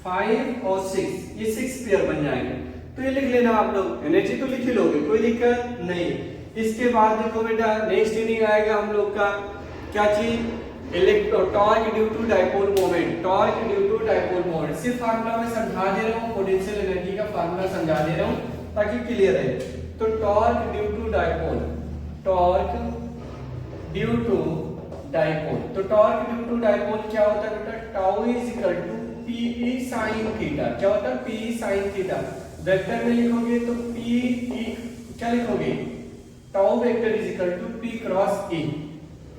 5 और 6, ये 6 पेयर बन जाएंगे। तो ये लिख लेना आप लोग, एनर्जी तो लिख ही लोगे, कोई दिक्कत नहीं। इसके बाद देखो बेटा नेक्स्ट यूनिट आएगा हम लोग का क्या चीज, torque due to dipole moment, torque due to dipole moment. सिर्फ फार्मूला में समझा दे रहा हूँ, पोटेंशियल एनर्जी का फार्मूला समझा दे रहा हूँ ताकि क्लियर रहे। तो torque due to dipole, torque due to dipole, तो टॉर्क ड्यू टू डाइपोल क्या होता है बेटा, tau is equal to Pe sin theta, क्या होता है Pe sin थीटा। वेक्टर में लिखोगे तो Pe क्या लिखोगे, tau vector is equal to P cross E,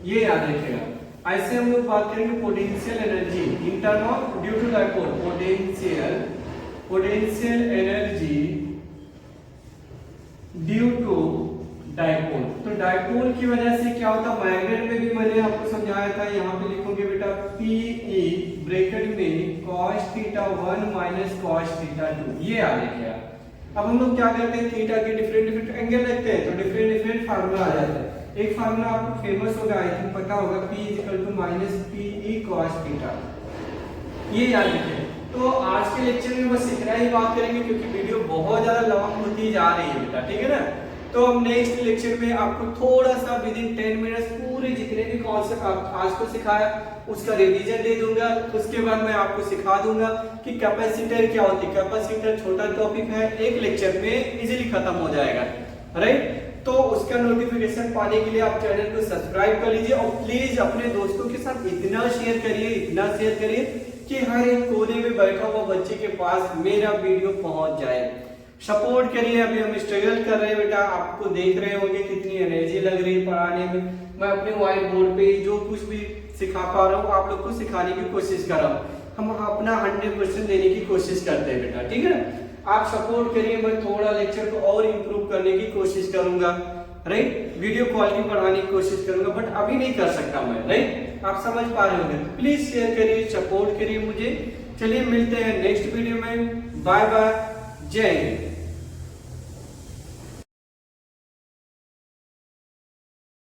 ये याद रखिएगा। ऐसे हम लोग बात करेंगे potential energy in term of due to dipole, potential energy due to dipole. तो डाइपोल की वजह से क्या होता है, मैग्नेट में भी मैंने आपको समझाया था, यहाँ पे लिखोगे बेटा Pe ब्रैकेट में cos theta 1 minus cos theta 2, ये याद रखिएगा। अब हम लोग क्या करते हैं, थीटा के डिफरेंट एंगल रखते हैं, तो डिफरेंट फार्मूला आ जाता है। एक फार्मूला आपको फेमस होगा, आई थिंक पता होगा, P is equal to minus Pe cos theta, ये याद रखिए। तो आज के लेक्चर में बस इतना ही बात करेंगे क्योंकि वीडियो बहुत ज्यादा लंबी होती जा रही है बेटा, ठीक है ना। तो हम नेक्स्ट लेक्चर में आपको थोड़ा सा विद इन 10 मिनट्स पूरे जितने भी कॉन्सेप्ट आज को सिखाया उसका रिवीजन दे दूंगा। उसके बाद मैं आपको सिखा दूंगा कि कैपेसिटर क्या होती है। कैपेसिटर छोटा टॉपिक है, एक लेक्चर में इजीली खत्म हो जाएगा, राइट। तो उसका नोटिफिकेशन पाने के लिए आप चैनल को सब्सक्राइब कर लीजिए और प्लीज अपने दोस्तों के साथ इतना शेयर करिए कि हर एक कोने में बैठा हुआ बच्चे के पास मेरा वीडियो पहुंच जाए। सपोर्ट करिए, अभी हम स्ट्रगल कर रहे हैं बेटा, आपको देख रहे होंगे कितनी एनर्जी लग रही है पढ़ाने में। मैं अपने व्हाइट बोर्ड पे जो कुछ भी सिखा पा रहा हूँ आप लोग को सिखाने की कोशिश कर रहा हूँ। हम अपना 100% देने की कोशिश करते हैं बेटा, ठीक है ना। आप सपोर्ट करिए, मैं थोड़ा लेक्चर को और इम्प्रूव करने की कोशिश करूंगा, राइट। वीडियो क्वालिटी बढ़ाने की कोशिश करूंगा, बट अभी नहीं कर सकता मैं, राइट। आप समझ पा रहे होंगे, प्लीज शेयर करिए, सपोर्ट करिए मुझे। चलिए मिलते हैं नेक्स्ट वीडियो में, बाय बाय, जय हिंद।